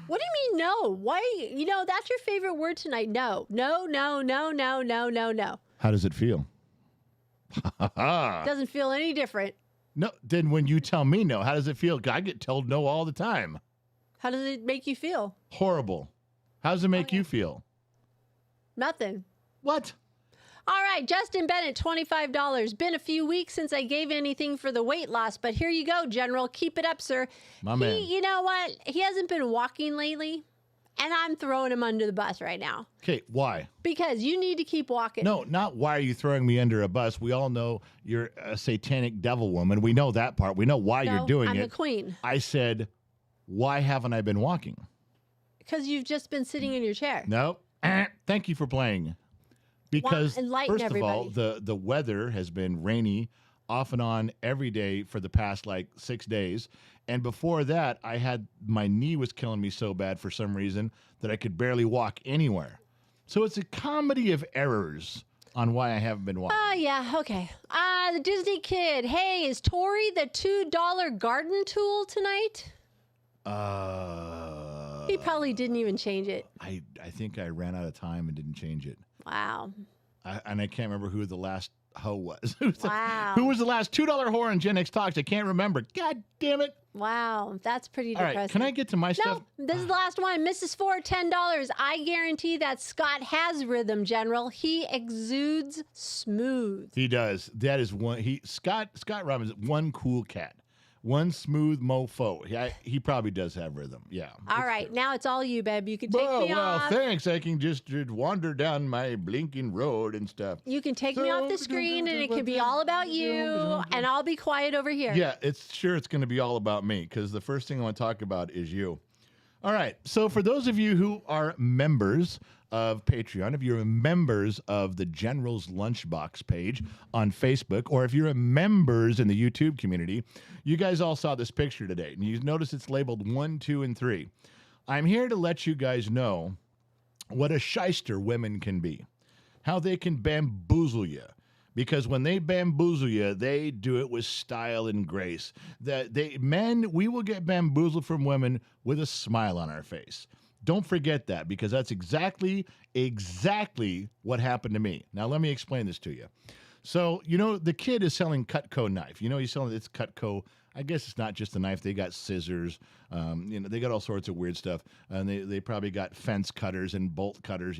What do you mean no? Why? That's your favorite word tonight. No. No, no, no, no, no, no, no. How does it feel? Doesn't feel any different. No, then when you tell me no, how does it feel? I get told no all the time. How does it make you feel? Horrible. How does it make you feel? Nothing. What? All right, Justin Bennett, $25. Been a few weeks since I gave anything for the weight loss, but here you go, General. Keep it up, sir. My man. You know what? He hasn't been walking lately, and I'm throwing him under the bus right now. Okay, why? Because you need to keep walking. No, not why are you throwing me under a bus. We all know you're a satanic devil woman. We know that part. We know why you're doing I'm it. the queen. I said, why haven't I been walking? Because you've just been sitting in your chair. No. Thank you for playing. Because enlighten first of all, everybody. the weather has been rainy off and on every day for the past 6 days. And before that, my knee was killing me so bad for some reason that I could barely walk anywhere. So it's a comedy of errors on why I haven't been walking. Yeah, okay. The Disney Kid. Hey, is Tori the $2 garden tool tonight? He probably didn't even change it. I think I ran out of time and didn't change it. Wow. And I can't remember who the last hoe was. Wow. Who was the last $2 whore in Gen X Talks? I can't remember. God damn it. Wow, that's pretty All depressing. right, can I get to my stuff? No, this is the last one. Mrs. Ford, $10. I guarantee that Scott has rhythm, General. He exudes smooth. He does. That is one. Scott Robbins, one cool cat. One smooth mofo. He probably does have rhythm. Yeah. All right. Now it's all you, babe. You can take me off. Well, thanks. I can just wander down my blinking road and stuff. You can take me off the screen and it can be all about you, and I'll be quiet over here. Yeah, it's going to be all about me because the first thing I want to talk about is you. All right. So for those of you who are members of Patreon, if you're members of the General's Lunchbox page on Facebook, or if you're members in the YouTube community, you guys all saw this picture today. And you notice it's labeled 1, 2, and 3. I'm here to let you guys know what a shyster women can be, how they can bamboozle you. Because when they bamboozle you, they do it with style and grace. Men, we will get bamboozled from women with a smile on our face. Don't forget that, because that's exactly what happened to me. Now, let me explain this to you. So, the kid is selling Cutco knife. He's selling this Cutco. I guess it's not just a knife. They got scissors. They got all sorts of weird stuff. And they probably got fence cutters and bolt cutters.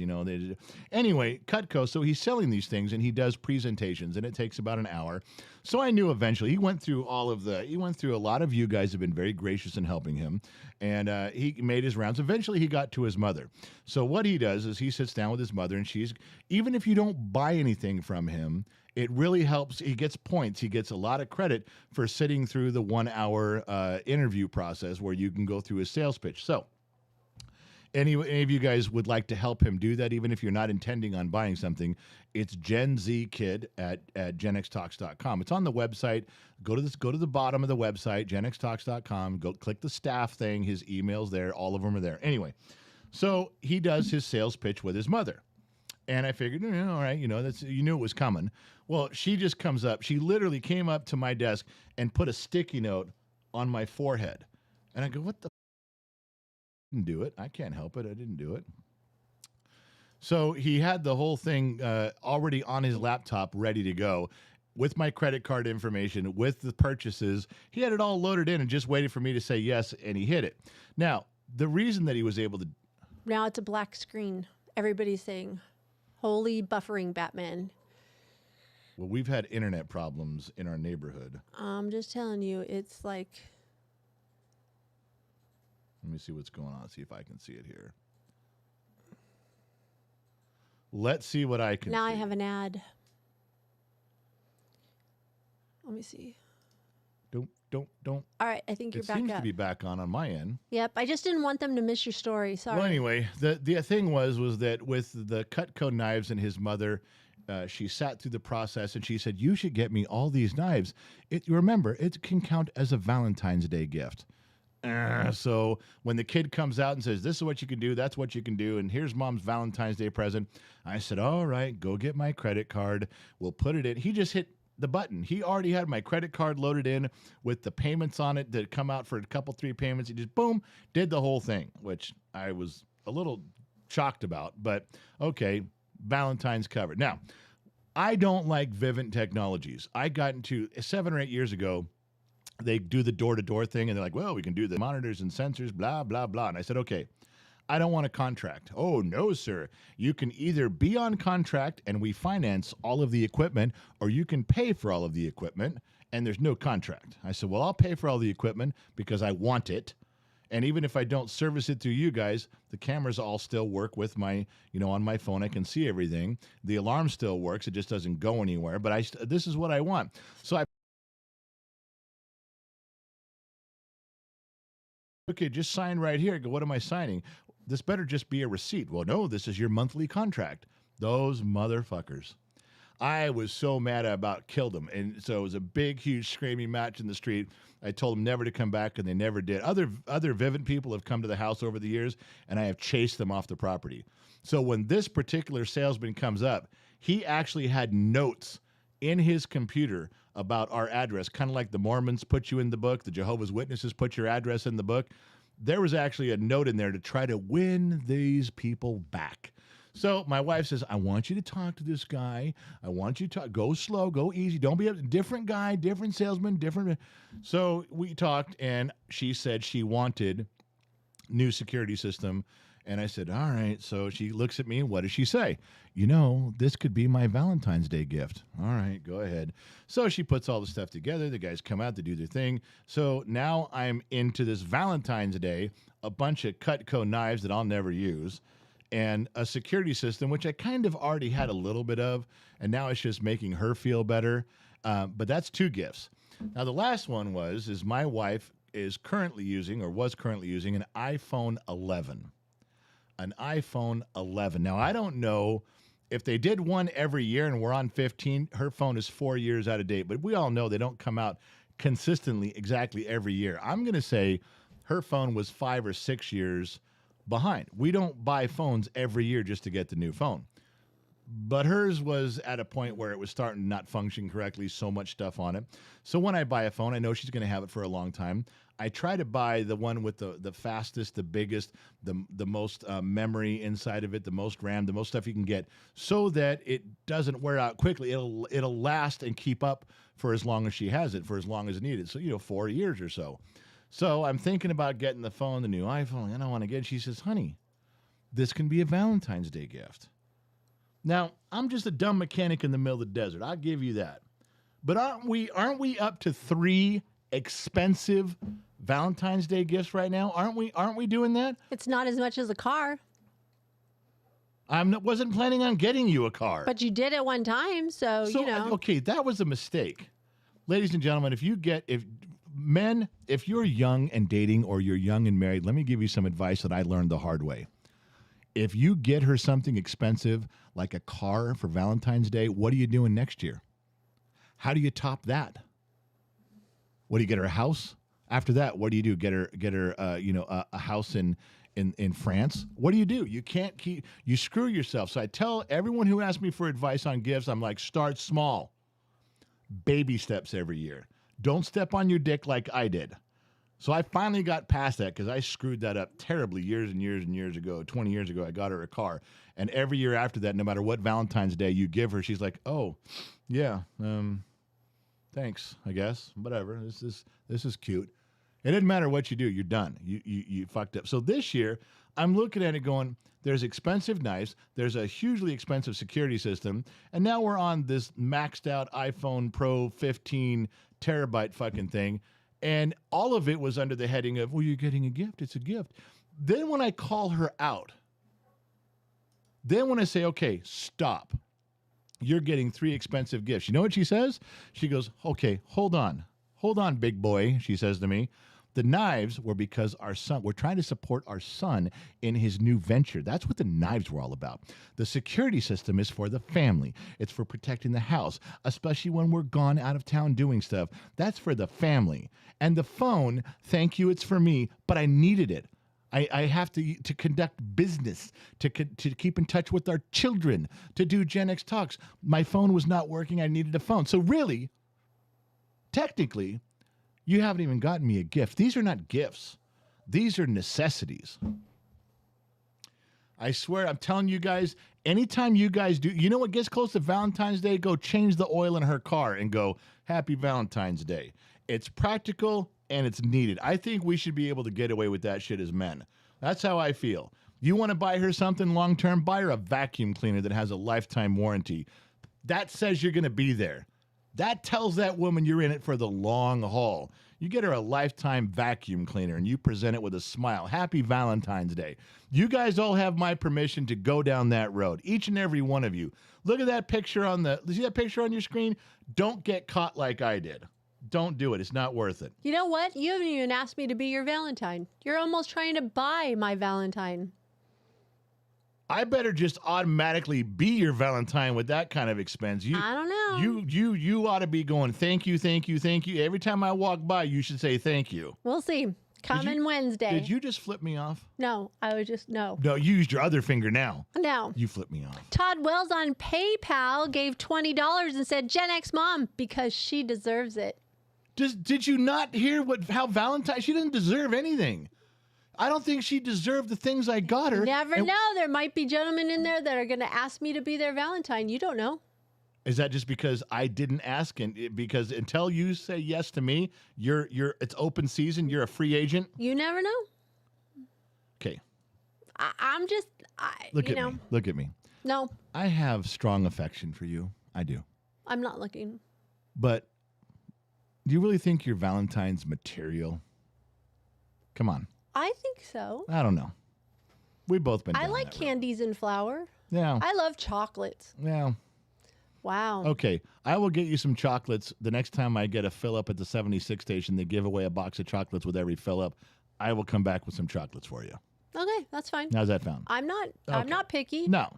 Anyway, Cutco. So he's selling these things and he does presentations and it takes about an hour. So I knew eventually he went through a lot of you guys have been very gracious in helping him. And he made his rounds. Eventually he got to his mother. So what he does is he sits down with his mother and even if you don't buy anything from him, it really helps. He gets points. He gets a lot of credit for sitting through the 1 hour interview process where you can go through his sales pitch. So any of you guys would like to help him do that, even if you're not intending on buying something, it's Gen Z Kid at genxtalks.com. It's on the website. Go to the bottom of the website, genxtalks.com. Go click the staff thing. His email's there. All of them are there. Anyway, so he does his sales pitch with his mother. And I figured, all right, you knew it was coming. Well, she just comes up. She literally came up to my desk and put a sticky note on my forehead. And I go, what the I didn't do it. I can't help it. I didn't do it. So he had the whole thing already on his laptop ready to go with my credit card information, with the purchases. He had it all loaded in and just waited for me to say yes, and he hit it. Now, the reason that he was able to... Now it's a black screen. Everybody's saying, holy buffering Batman. Well, we've had internet problems in our neighborhood. I'm just telling you, it's like... Let me see what's going on, see if I can see it here. Let's see what I can Now see. I have an ad. Let me see. Don't. All right, I think you're It back seems up. to be back on my end. Yep, I just didn't want them to miss your story. Sorry. Well, anyway, the thing was that with the Cutco knives and his mother, she sat through the process and she said, "You should get me all these knives. Remember, it can count as a Valentine's Day gift." So when the kid comes out and says, "This is what you can do, that's what you can do, and here's mom's Valentine's Day present," I said, "All right, go get my credit card. We'll put it in." He just hit the button. He already had my credit card loaded in with the payments on it that come out for a couple, 3 payments. He just, boom, did the whole thing, which I was a little shocked about. But okay, Valentine's covered. Now, I don't like Vivint Technologies. I got into 7 or 8 years ago. They do the door-to-door thing, and they're like, "Well, we can do the monitors and sensors, blah, blah, blah." And I said, "Okay, I don't want a contract." "Oh, no, sir. You can either be on contract and we finance all of the equipment, or you can pay for all of the equipment and there's no contract." I said, "Well, I'll pay for all the equipment because I want it. And even if I don't service it through you guys, the cameras all still work with my, on my phone. I can see everything. The alarm still works. It just doesn't go anywhere. But this is what I want." So I, "Okay, just sign right here." I go, "What am I signing?" "This better just be a receipt." "Well, no, this is your monthly contract." Those motherfuckers. I was so mad I about killed them. And so it was a big, huge screaming match in the street. I told them never to come back, and they never did. Other Vivint people have come to the house over the years, and I have chased them off the property. So when this particular salesman comes up, he actually had notes in his computer about our address, kind of like the Mormons put you in the book, the Jehovah's Witnesses put your address in the book. There was actually a note in there to try to win these people back. So my wife says, "I want you to talk to this guy. I want you to go slow, go easy. Don't be a different guy, different salesman, different." So we talked, and she said she wanted new security system. And I said, "All right." So she looks at me, and what does she say? "This could be my Valentine's Day gift." "All right, go ahead." So she puts all the stuff together. The guys come out to do their thing. So now I'm into this Valentine's Day, a bunch of Cutco knives that I'll never use, and a security system, which I kind of already had a little bit of, and now it's just making her feel better. But that's 2 gifts. Now, the last one is my wife is currently using, or was currently using, an iPhone 11. An iPhone 11. Now, I don't know if they did one every year and we're on 15. Her phone is 4 years out of date, but we all know they don't come out consistently exactly every year. I'm going to say her phone was 5 or 6 years behind. We don't buy phones every year just to get the new phone. But hers was at a point where it was starting to not function correctly, so much stuff on it. So when I buy a phone, I know she's going to have it for a long time. I try to buy the one with the fastest, the biggest, the most memory inside of it, the most RAM, the most stuff you can get, so that it doesn't wear out quickly. It'll last and keep up for as long as she has it, for as long as needed. So 4 years or so. So I'm thinking about getting the phone, the new iPhone. I don't want to get it. She says, "Honey, this can be a Valentine's Day gift." Now, I'm just a dumb mechanic in the middle of the desert. I'll give you that. But aren't we up to 3 expensive Valentine's Day gifts right now? Aren't we doing that? It's not as much as a car. Wasn't planning on getting you a car. But you did at one time, so Okay, that was a mistake. Ladies and gentlemen, if you're young and dating, or you're young and married, let me give you some advice that I learned the hard way. If you get her something expensive like a car for Valentine's Day, what are you doing next year? How do you top that? What do you get her, a house? After that, what do you do? Get her a house in France? What do? You screw yourself. So I tell everyone who asks me for advice on gifts, I'm like, start small. Baby steps every year. Don't step on your dick like I did. So I finally got past that, because I screwed that up terribly years and years and years ago. 20 years ago, I got her a car. And every year after that, no matter what Valentine's Day you give her, she's like, "Oh, yeah, thanks, I guess. Whatever. This is cute." It doesn't matter what you do. You're done. You fucked up. So this year, I'm looking at it going, there's expensive knives. There's a hugely expensive security system. And now we're on this maxed out iPhone Pro 15 terabyte fucking thing. And all of it was under the heading of, "Well, you're getting a gift. It's a gift." Then when I call her out, Then when I say, okay, stop, you're getting 3 expensive gifts. You know what she says? She goes, okay, hold on. Hold on, big boy, she says to me. The knives were because we're trying to support our son in his new venture. That's what the knives were all about. The security system is for the family. It's for protecting the house, especially when we're gone out of town doing stuff. That's for the family. And the phone, thank you, it's for me, but I needed it. I have to conduct business, to keep in touch with our children, to do Gen X Talks. My phone was not working. I needed a phone. So really, technically, you haven't even gotten me a gift. These are not gifts. These are necessities. I swear, I'm telling you guys, anytime you guys do, you know what gets close to Valentine's Day? Go change the oil in her car and go, Happy Valentine's Day. It's practical and it's needed. I think we should be able to get away with that shit as men. That's how I feel. You want to buy her something long-term? Buy her a vacuum cleaner that has a lifetime warranty. That says you're going to be there. That tells that woman you're in it for the long haul. You get her a lifetime vacuum cleaner and you present it with a smile. Happy Valentine's Day. You guys all have my permission to go down that road. Each and every one of you. Look at that picture see that picture on your screen? Don't get caught like I did. Don't do it. It's not worth it. You know what? You haven't even asked me to be your Valentine. You're almost trying to buy my Valentine. I better just automatically be your Valentine with that kind of expense. I don't know. You ought to be going, thank you, thank you, thank you. Every time I walk by, you should say thank you. We'll see. Coming Wednesday. Did you just flip me off? No, I was just, no. No, you used your other finger now. No. You flipped me off. Todd Wells on PayPal gave $20 and said, Gen X Mom, because she deserves it. Did you not hear how Valentine, she doesn't deserve anything. I don't think she deserved the things I got her. Never know. There might be gentlemen in there that are going to ask me to be their Valentine. You don't know. Is that just because I didn't ask? Because until you say yes to me, it's open season. You're a free agent. You never know. Okay. I'm just, Look at me. Look at me. No. I have strong affection for you. I do. I'm not looking. But do you really think your Valentine's material? Come on. I think so. I don't know. We've both been. I like candies and flour. Yeah. I love chocolates. Yeah. Wow. Okay. I will get you some chocolates the next time I get a fill up at the 76 station. They give away a box of chocolates with every fill up. I will come back with some chocolates for you. Okay, that's fine. How's that sound? I'm not picky. No.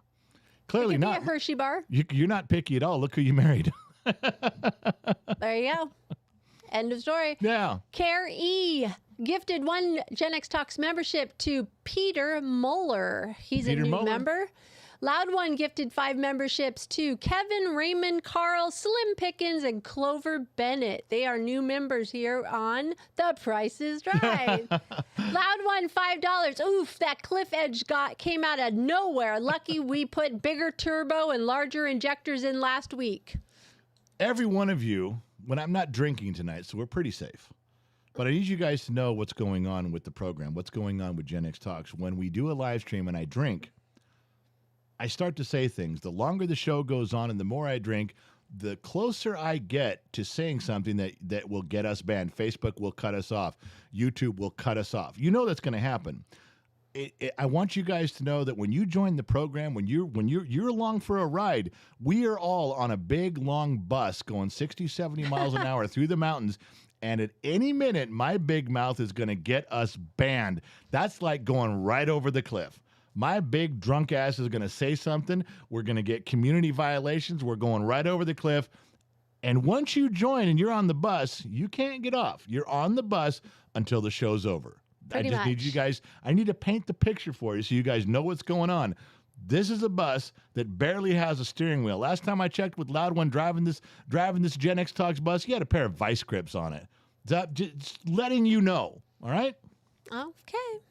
Clearly it could not. Be a Hershey bar. You're not picky at all. Look who you married. There you go. End of story. Yeah. Care E gifted 1 Gen X Talks membership to Peter Muller. He's a new member. Loud One gifted 5 memberships to Kevin, Raymond, Carl, Slim Pickens, and Clover Bennett. They are new members here on The Price is Right. Loud One, $5. Oof, that cliff edge came out of nowhere. Lucky we put bigger turbo and larger injectors in last week. Every one of you, when I'm not drinking tonight, so we're pretty safe. But I need you guys to know what's going on with the program, what's going on with Gen X Talks. When we do a live stream and I drink, I start to say things. The longer the show goes on and the more I drink, the closer I get to saying something that will get us banned. Facebook will cut us off. YouTube will cut us off. You know that's going to happen. I want you guys to know that when you join the program, when you're along for a ride, we are all on a big, long bus going 60, 70 miles an hour through the mountains. And at any minute, my big mouth is going to get us banned. That's like going right over the cliff. My big drunk ass is going to say something. We're going to get community violations. We're going right over the cliff. And once you join and you're on the bus, you can't get off. You're on the bus until the show's over. Pretty I just need you guys, I need to paint the picture for you so you guys know what's going on. This is a bus that barely has a steering wheel. Last time I checked with Loud One driving this Gen X Talks bus, he had a pair of vice grips on it. Just letting you know, all right? Okay.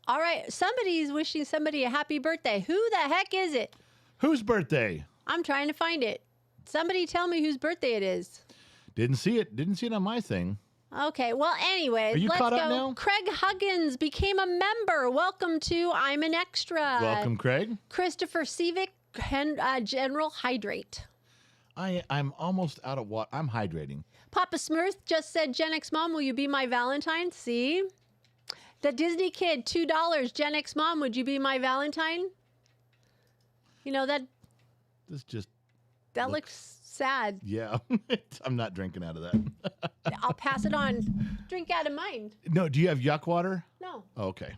All right. Somebody's wishing somebody a happy birthday. Who the heck is it? Whose birthday? I'm trying to find it. Somebody tell me whose birthday it is. Didn't see it. Didn't see it on my thing. Okay. Well, anyway, Are you let's caught go. up now? Craig Huggins became a member. Welcome to I'm an Extra. Welcome, Craig. Christopher Sevick, General Hydrate. I'm almost out of water. I'm hydrating. Papa Smurth just said, Gen X Mom, will you be my Valentine? See? The Disney Kid, $2. Gen X Mom, would you be my Valentine? You know, that This looks sad. yeah. I'm not drinking out of that. I'll pass it on. Drink out of mine. No, do you have yuck water? No. Oh, okay.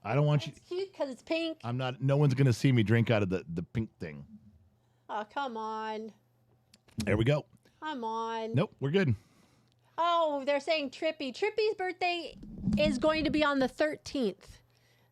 I don't want you. It's cute because it's pink. I'm not. No one's gonna see me drink out of the pink thing. Oh, come on. There we go. Come on. Nope, we're good. Oh, they're saying Trippy. Trippy's birthday is going to be on the 13th.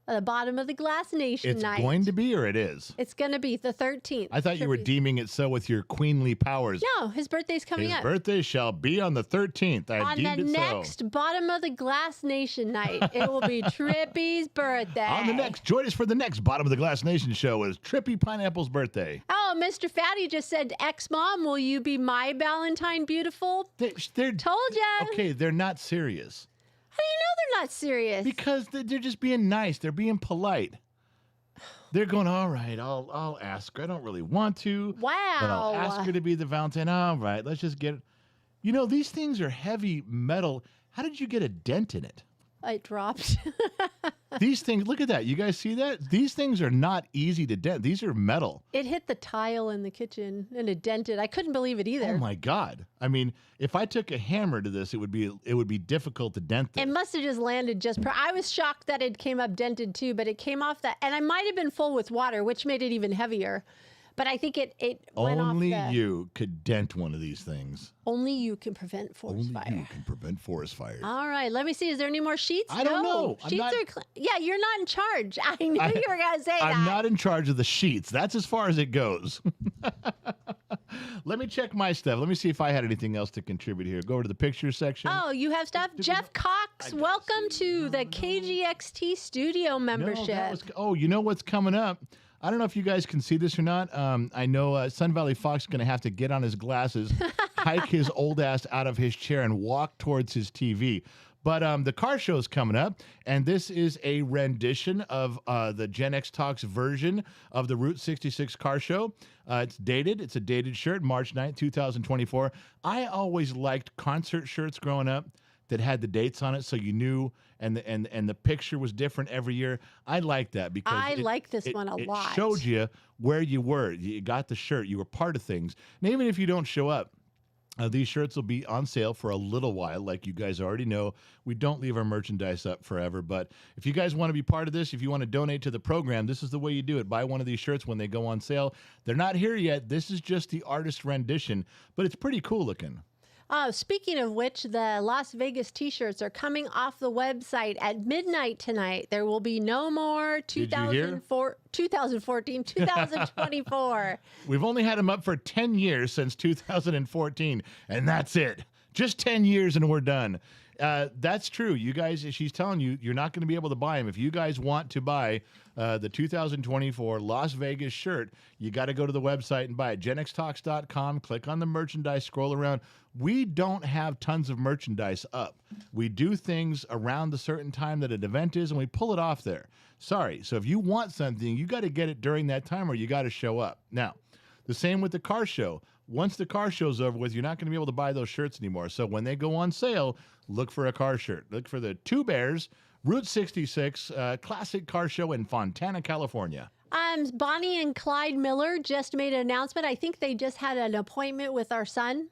At the bottom of the Glass Nation night. It's going to be, or it is? It's going to be the 13th. I thought you were deeming it so with your queenly powers. No, his birthday's coming His up. birthday shall be on the 13th. I On deemed the it next bottom of the Glass Nation night, it will be Trippy's birthday. On the next, join us for the next Bottom of the Glass Nation show is Trippy Pineapple's birthday. Oh, Mr. Fatty just said, ex-mom, will you be my Valentine beautiful? They're Told ya. okay. They're not serious How do you know they're not serious? because they're just being nice. They're being polite. They're going, all right, I'll ask her. I don't really want to. Wow. But I'll ask her to be the Valentine. All right, let's just get it. You know, these things are heavy metal. How did you get a dent in it? It dropped. These things, look at that. You guys see that? These things are not easy to dent. These are metal. It hit the tile in the kitchen and it dented. I couldn't believe it either. Oh my God. I mean, if I took a hammer to this, it would be difficult to dent this. It must have just landed just I was shocked that it came up dented too, but it came off that, and I might have been full with water, which made it even heavier. But I think it went off Only you could dent one of these things. Only you can prevent forest Only fire. you can prevent forest fires. All right, let me see. Is there any more sheets? I don't know. Sheets are yeah, you're not in charge. I knew you were going to say that. I'm not in charge of the sheets. That's as far as it goes. Let me check my stuff. Let me see if I had anything else to contribute here. Go over to the pictures section. Oh, you have stuff? Jeff Cox, welcome to the KGXT studio membership. Oh, you know what's coming up? I don't know if you guys can see this or not. I know Sun Valley Fox is going to have to get on his glasses, hike his old ass out of his chair, and walk towards his TV. But the car show is coming up, and this is a rendition of the Gen X Talks version of the Route 66 car show. It's dated. It's a dated shirt, March 9th, 2024. I always liked concert shirts growing up that had the dates on it, so you knew, and the picture was different every year. I like that because I like this one a lot. It showed you where you were. You got the shirt. You were part of things. And even if you don't show up, these shirts will be on sale for a little while. Like you guys already know, we don't leave our merchandise up forever. But if you guys want to be part of this, if you want to donate to the program, this is the way you do it. Buy one of these shirts when they go on sale. They're not here yet. This is just the artist rendition, but it's pretty cool looking. Speaking of which, the Las Vegas t-shirts are coming off the website at midnight tonight. There will be no more 2014, 2024. We've only had them up for 10 years since 2014, and that's it. Just 10 years and we're done. That's true. You guys, she's telling you, you're not going to be able to buy them. If you guys want to buy the 2024 Las Vegas shirt, you got to go to the website and buy it. GenXTalks.com, click on the merchandise, scroll around. We don't have tons of merchandise up. We do things around the certain time that an event is, and we pull it off there. Sorry. So if you want something, you got to get it during that time or you got to show up. Now, the same with the car show. Once the car show's over with, you're not going to be able to buy those shirts anymore. So when they go on sale, look for a car shirt. Look for the Two Bears Route 66 Classic Car Show in Fontana, California. Bonnie and Clyde Miller just made an announcement. I think they just had an appointment with our son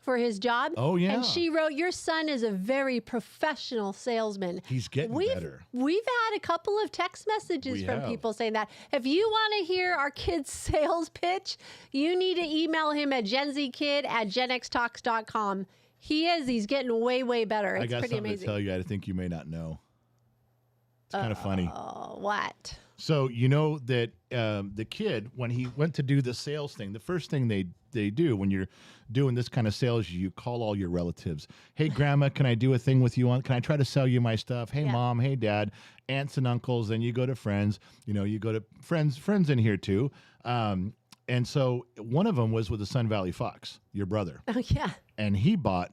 for his job. Oh, yeah. And she wrote, your son is a very professional salesman. He's getting better. We've had a couple of text messages from people saying that. If you want to hear our kid's sales pitch, you need to email him at genxtalks@genxtalks.com. He's getting way, way better. It's pretty amazing. I got something to tell you I think you may not know. It's kind of funny. Oh, what? So you know that the kid, when he went to do the sales thing, the first thing they do when you're doing this kind of sales, you call all your relatives. Hey, Grandma, can I do a thing with you? Can I try to sell you my stuff? Hey, Mom. Hey, Dad. Aunts and uncles. Then you go to friends. You go to friends in here too. And so one of them was with the Sun Valley Fox, your brother. Oh, yeah. And he bought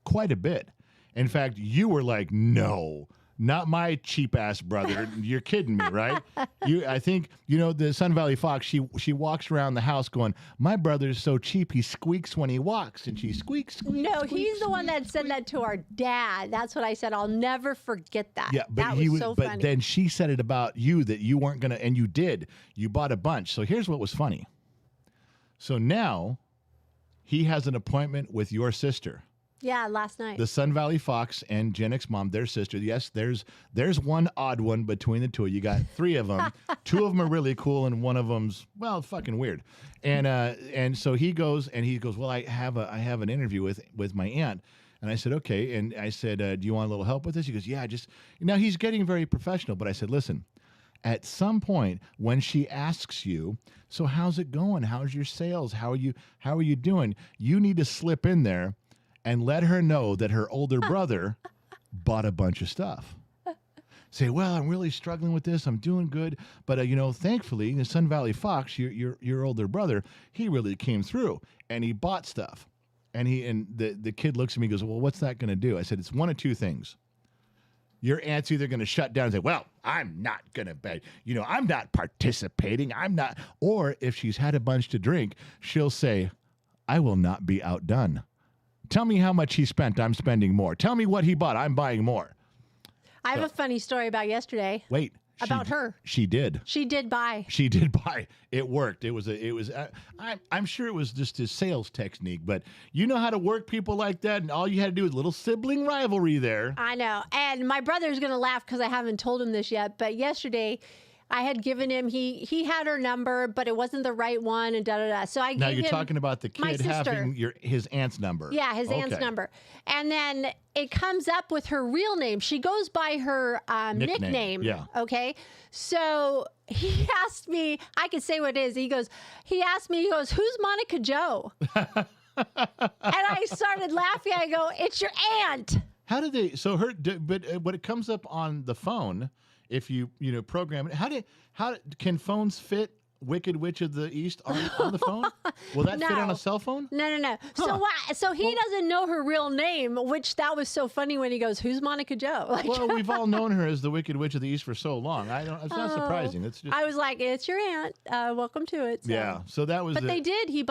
quite a bit. In fact, you were like, no, Not my cheap ass brother. You're kidding me, right? I think the Sun Valley Fox. She walks around the house going, "My brother's so cheap. He squeaks when he walks," and she squeaks. No, he's the one that said that to our dad. That's what I said. I'll never forget that. Yeah, but that was so But funny. then she said it about you that you weren't gonna, and you did. You bought a bunch. So here's what was funny. So now he has an appointment with your sister. Yeah, last night. The Sun Valley Fox and Gen X Mom, their sister. Yes, there's one odd one between the two. You got three of them. Two of them are really cool, and one of them's fucking weird. And so he goes, well, I have an interview with my aunt. And I said, okay. And I said, do you want a little help with this? He goes, yeah. Now he's getting very professional. But I said, listen, at some point when she asks you, so how's it going? How's your sales? How are you doing? You need to slip in there and let her know that her older brother bought a bunch of stuff. Say, well, I'm really struggling with this. I'm doing good. But, thankfully, the Sun Valley Fox, your older brother, he really came through and he bought stuff. And the kid looks at me and goes, well, what's that going to do? I said, it's one of two things. Your aunt's either going to shut down and say, well, I'm not going to bet. I'm not participating. I'm not. Or if she's had a bunch to drink, she'll say, I will not be outdone. Tell me how much he spent. I'm spending more. Tell me what he bought. I'm buying more. I have a funny story about yesterday. Wait. About her. She did. She did buy. She did buy. It worked. I'm sure it was just his sales technique, but you know how to work people like that, and all you had to do was a little sibling rivalry there. I know. And my brother's going to laugh because I haven't told him this yet, but yesterday I had given him, he had her number, but it wasn't the right one, and da-da-da. So I now gave you're him talking about the my kid sister. having his aunt's number. Yeah, his aunt's number. And then it comes up with her real name. She goes by her nickname. Yeah. Okay. So he asked me, I could say what it is. He asked me, who's Monica Joe? And I started laughing. I go, it's your aunt. How do they, but when it comes up on the phone, if you program it, how can phones fit Wicked Witch of the East on the phone? Will that fit on a cell phone? No. Huh. So he doesn't know her real name, which that was so funny when he goes, "Who's Monica Joe?" Like, well, we've all known her as the Wicked Witch of the East for so long. It's not surprising. It's just. I was like, "It's your aunt. Welcome to it." So. Yeah. So that was. But they did. He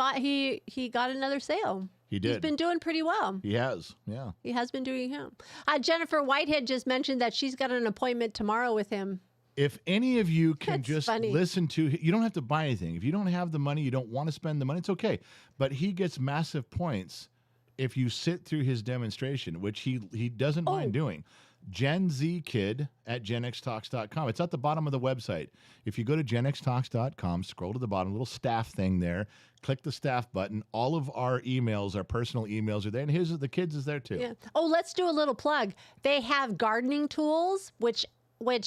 got another sale. He did. He's been doing pretty well. He has. Yeah. He has been doing him. Jennifer Whitehead just mentioned that she's got an appointment tomorrow with him. If any of you can That's just funny. listen to, you don't have to buy anything. If you don't have the money, you don't want to spend the money, it's okay. But he gets massive points if you sit through his demonstration, which he doesn't mind doing. Gen Z Kid at genxtalks.com. It's at the bottom of the website. If you go to genxtalks.com, scroll to the bottom, little staff thing there, click the staff button. All of our emails, our personal emails are there, and the kids is there too. Yeah. Oh, let's do a little plug. They have gardening tools, which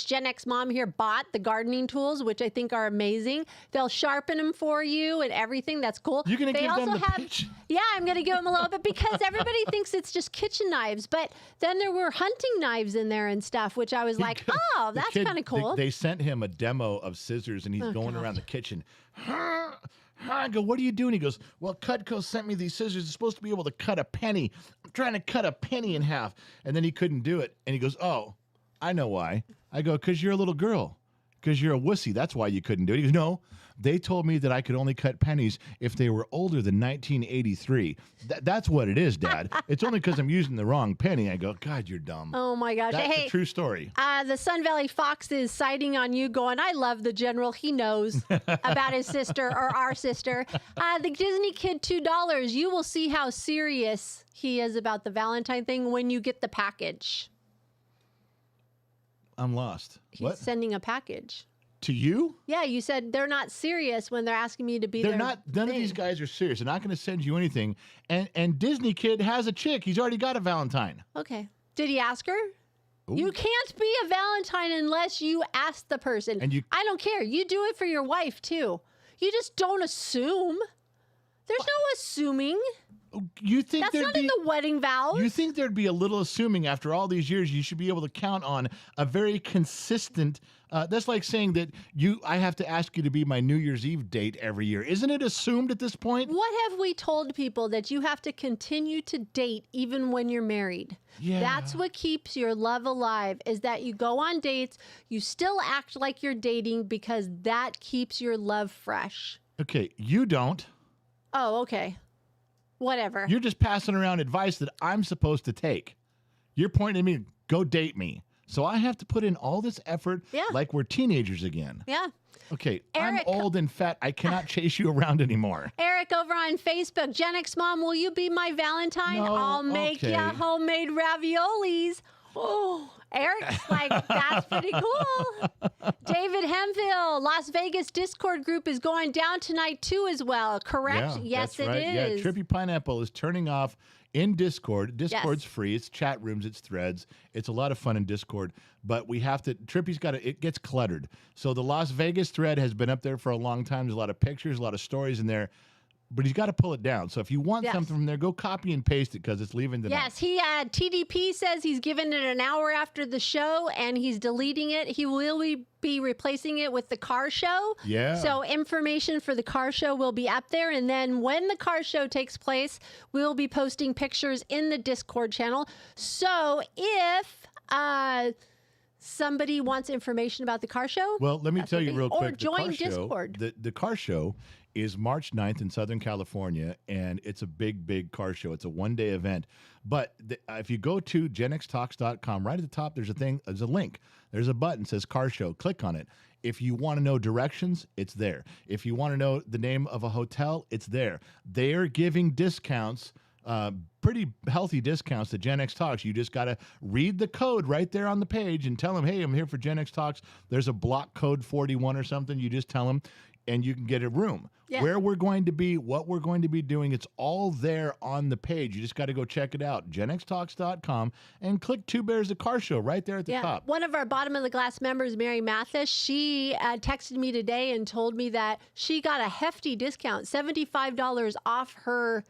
Gen X Mom here bought the gardening tools, which I think are amazing. They'll sharpen them for you and everything. That's cool. You're going to give them the have, pitch? Yeah, I'm going to give them a little bit because everybody thinks it's just kitchen knives. But then there were hunting knives in there and stuff, which I was like, oh, that's kind of cool. They sent him a demo of scissors, and he's going around the kitchen. I go, what are you doing? He goes, well, Cutco sent me these scissors. It's supposed to be able to cut a penny. I'm trying to cut a penny in half. And then he couldn't do it. And he goes, oh, I know why. I go, because you're a little girl. Because you're a wussy. That's why you couldn't do it. He goes, no, they told me that I could only cut pennies if they were older than 1983. That's what it is, Dad. It's only because I'm using the wrong penny. I go, God, you're dumb. Oh, my gosh. That's hey, a true story. The Sun Valley Fox is citing on you going, I love the general. He knows about his sister or our sister. The Disney Kid, $2. You will see how serious he is about the Valentine thing when you get the package. I'm lost. He's What? sending a package. To you? Yeah, you said they're not serious when they're asking me to be there. They're not. None of these guys are serious. They're not going to send you anything. And Disney Kid has a chick. He's already got a Valentine. Okay. Did he ask her? Ooh. You can't be a Valentine unless you ask the person. And I don't care. You do it for your wife, too. You just don't assume. There's no assuming. Oh, You think That's there'd not be in the wedding vows. You think there'd be a little assuming after all these years you should be able to count on a very consistent that's like saying that I have to ask you to be my New Year's Eve date every year. Isn't it assumed at this point? What have we told people that you have to continue to date even when you're married? Yeah. That's what keeps your love alive, is that you go on dates, you still act like you're dating because that keeps your love fresh. Okay, you don't. Oh, okay. Whatever. You're just passing around advice that I'm supposed to take. You're pointing at me, go date me. So I have to put in all this effort like we're teenagers again. Yeah. Okay, Eric, I'm old and fat. I cannot chase you around anymore. Eric over on Facebook, Gen X Mom, will you be my Valentine? No, I'll make you homemade raviolis. Oh, Eric's like, that's pretty cool. David Hemville, Las Vegas Discord group is going down tonight too as well, correct? Yeah, Yes, that's right. it is. Yeah, Trippy Pineapple is turning off in Discord. Discord's free. It's chat rooms. It's threads. It's a lot of fun in Discord. But we have to, Trippy's got to, it gets cluttered. So the Las Vegas thread has been up there for a long time. There's a lot of pictures, a lot of stories in there. But he's got to pull it down. So if you want something from there, go copy and paste it because it's leaving tonight. Yes, he TDP says he's given it an hour after the show and he's deleting it. He will be replacing it with the car show. Yeah. So information for the car show will be up there. And then when the car show takes place, we'll be posting pictures in the Discord channel. So if somebody wants information about the car show, well, let me tell you real quick. Or join Discord. The car show is March 9th in Southern California, and it's a big, big car show. It's a one-day event. But if you go to genxtalks.com, right at the top, there's a link. There's a button that says car show. Click on it. If you want to know directions, it's there. If you want to know the name of a hotel, it's there. They're giving discounts, pretty healthy discounts to Gen X Talks. You just got to read the code right there on the page and tell them, hey, I'm here for Gen X Talks. There's a block code 41 or something. You just tell them, and you can get a room. Yeah. Where we're going to be, what we're going to be doing, it's all there on the page. You just got to go check it out, genxtalks.com, and click Two Bears a Car Show right there at the top. One of our Bottom of the Glass members, Mary Mathis, she texted me today and told me that she got a hefty discount, $75 off her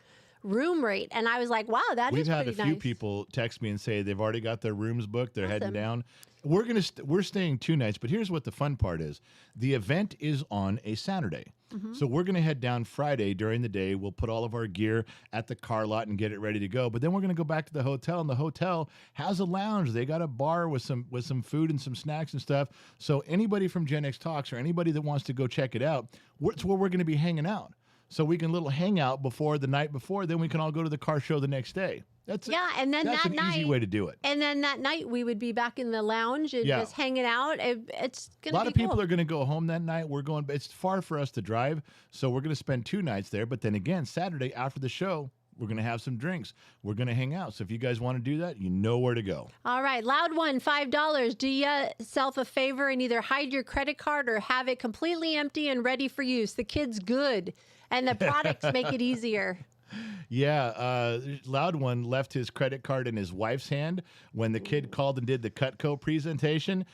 room rate. And I was like, wow, that is pretty nice. We've had a few people text me and say they've already got their rooms booked. They're heading down. We're staying 2 nights, but here's what the fun part is. The event is on a Saturday. So we're going to head down Friday during the day. We'll put all of our gear at the car lot and get it ready to go. But then we're going to go back to the hotel, and the hotel has a lounge. They got a bar with some food and some snacks and stuff. So anybody from Gen X Talks or anybody that wants to go check it out, it's where we're going to be hanging out. So we can little hang out before the night before, then we can all go to the car show the next day. That's and then that's that an night, easy way to do it. And then that night we would be back in the lounge and just hanging out. It's going to be a lot of people are going to go home that night. We're going. It's far for us to drive, so we're going to spend 2 nights there. But then again, Saturday after the show, we're going to have some drinks. We're going to hang out. So if you guys want to do that, you know where to go. All right. Loud one, $5. Do yourself a favor and either hide your credit card or have it completely empty and ready for use. The kid's good, and the products make it easier. Yeah, Loud One left his credit card in his wife's hand when the kid called and did the Cutco presentation.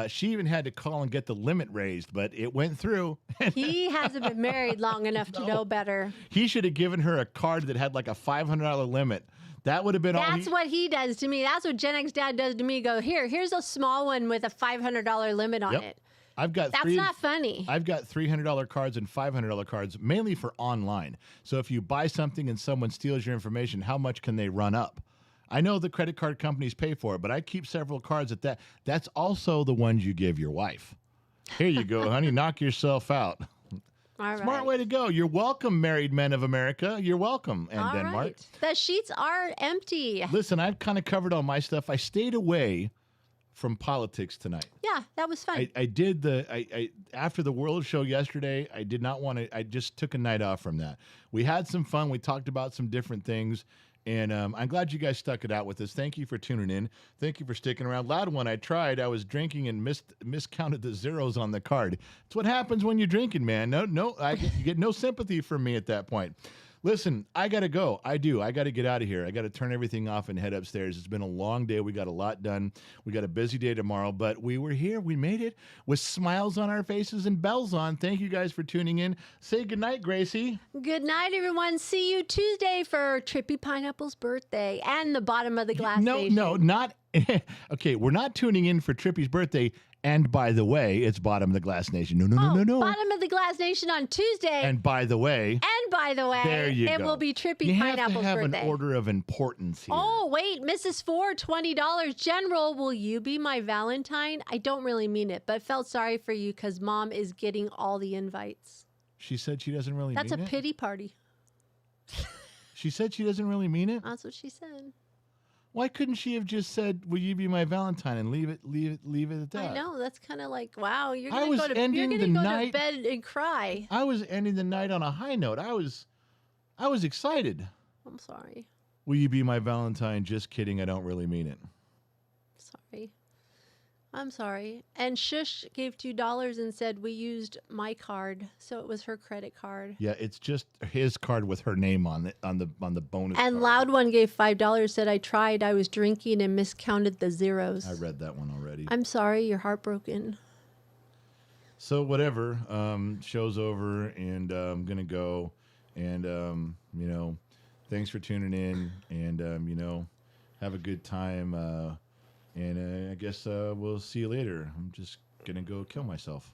She even had to call and get the limit raised, but it went through. He hasn't been married long enough to know better. He should have given her a card that had like a $500 limit. That would have been That's what he does to me. That's what Gen X Dad does to me. Here's a small one with a $500 limit on it. That's not funny. I've got $300 cards and $500 cards, mainly for online. So if you buy something and someone steals your information, how much can they run up? I know the credit card companies pay for it, but I keep several cards at that. That's also the ones you give your wife. Here you go, honey. Knock yourself out. All Smart right. way to go. You're welcome, married men of America. You're welcome, and All Denmark. Right. The sheets are empty. Listen, I've kind of covered all my stuff. I stayed away from politics tonight. Yeah, that was fun. I did after the World Show yesterday, I did not want to, I just took a night off from that. We had some fun. We talked about some different things. And I'm glad you guys stuck it out with us. Thank you for tuning in. Thank you for sticking around. Loud One, I tried. I was drinking and miscounted the zeros on the card. It's what happens when you're drinking, man. No, you get no sympathy from me at that point. Listen, I got to go. I do. I got to get out of here. I got to turn everything off and head upstairs. It's been a long day. We got a lot done. We got a busy day tomorrow, but we were here. We made it with smiles on our faces and bells on. Thank you guys for tuning in. Say goodnight, Gracie. Good night, everyone. See you Tuesday for Trippy Pineapple's birthday and the Bottom of the Glass Station. No, not. Okay, we're not tuning in for Trippy's birthday. And by the way, it's Bottom of the Glass Nation. No. Bottom of the Glass Nation on Tuesday. And by the way. There you go. It will be Trippy Pineapple's birthday. You have to have an order of importance here. Oh, wait. Mrs. Ford, $20. General, will you be my Valentine? I don't really mean it, but felt sorry for you because Mom is getting all the invites. She said she doesn't really mean it? That's a pity party. She said she doesn't really mean it? That's what she said. Why couldn't she have just said, "Will you be my Valentine?" and leave it at that? I know, that's kind of like, wow, you're I gonna was go to ending the night- to bed and cry. I was ending the night on a high note. I was excited. I'm sorry. Will you be my Valentine? Just kidding. I don't really mean it. Sorry. I'm sorry. And Shush gave $2 and said we used my card, so it was her credit card. Yeah, it's just his card with her name on it on the bonus. And card. Loud One gave $5. Said I tried. I was drinking and miscounted the zeros. I read that one already. I'm sorry. You're heartbroken. So whatever. Show's over, and I'm gonna go. And thanks for tuning in, and have a good time. And I guess we'll see you later. I'm just going to go kill myself.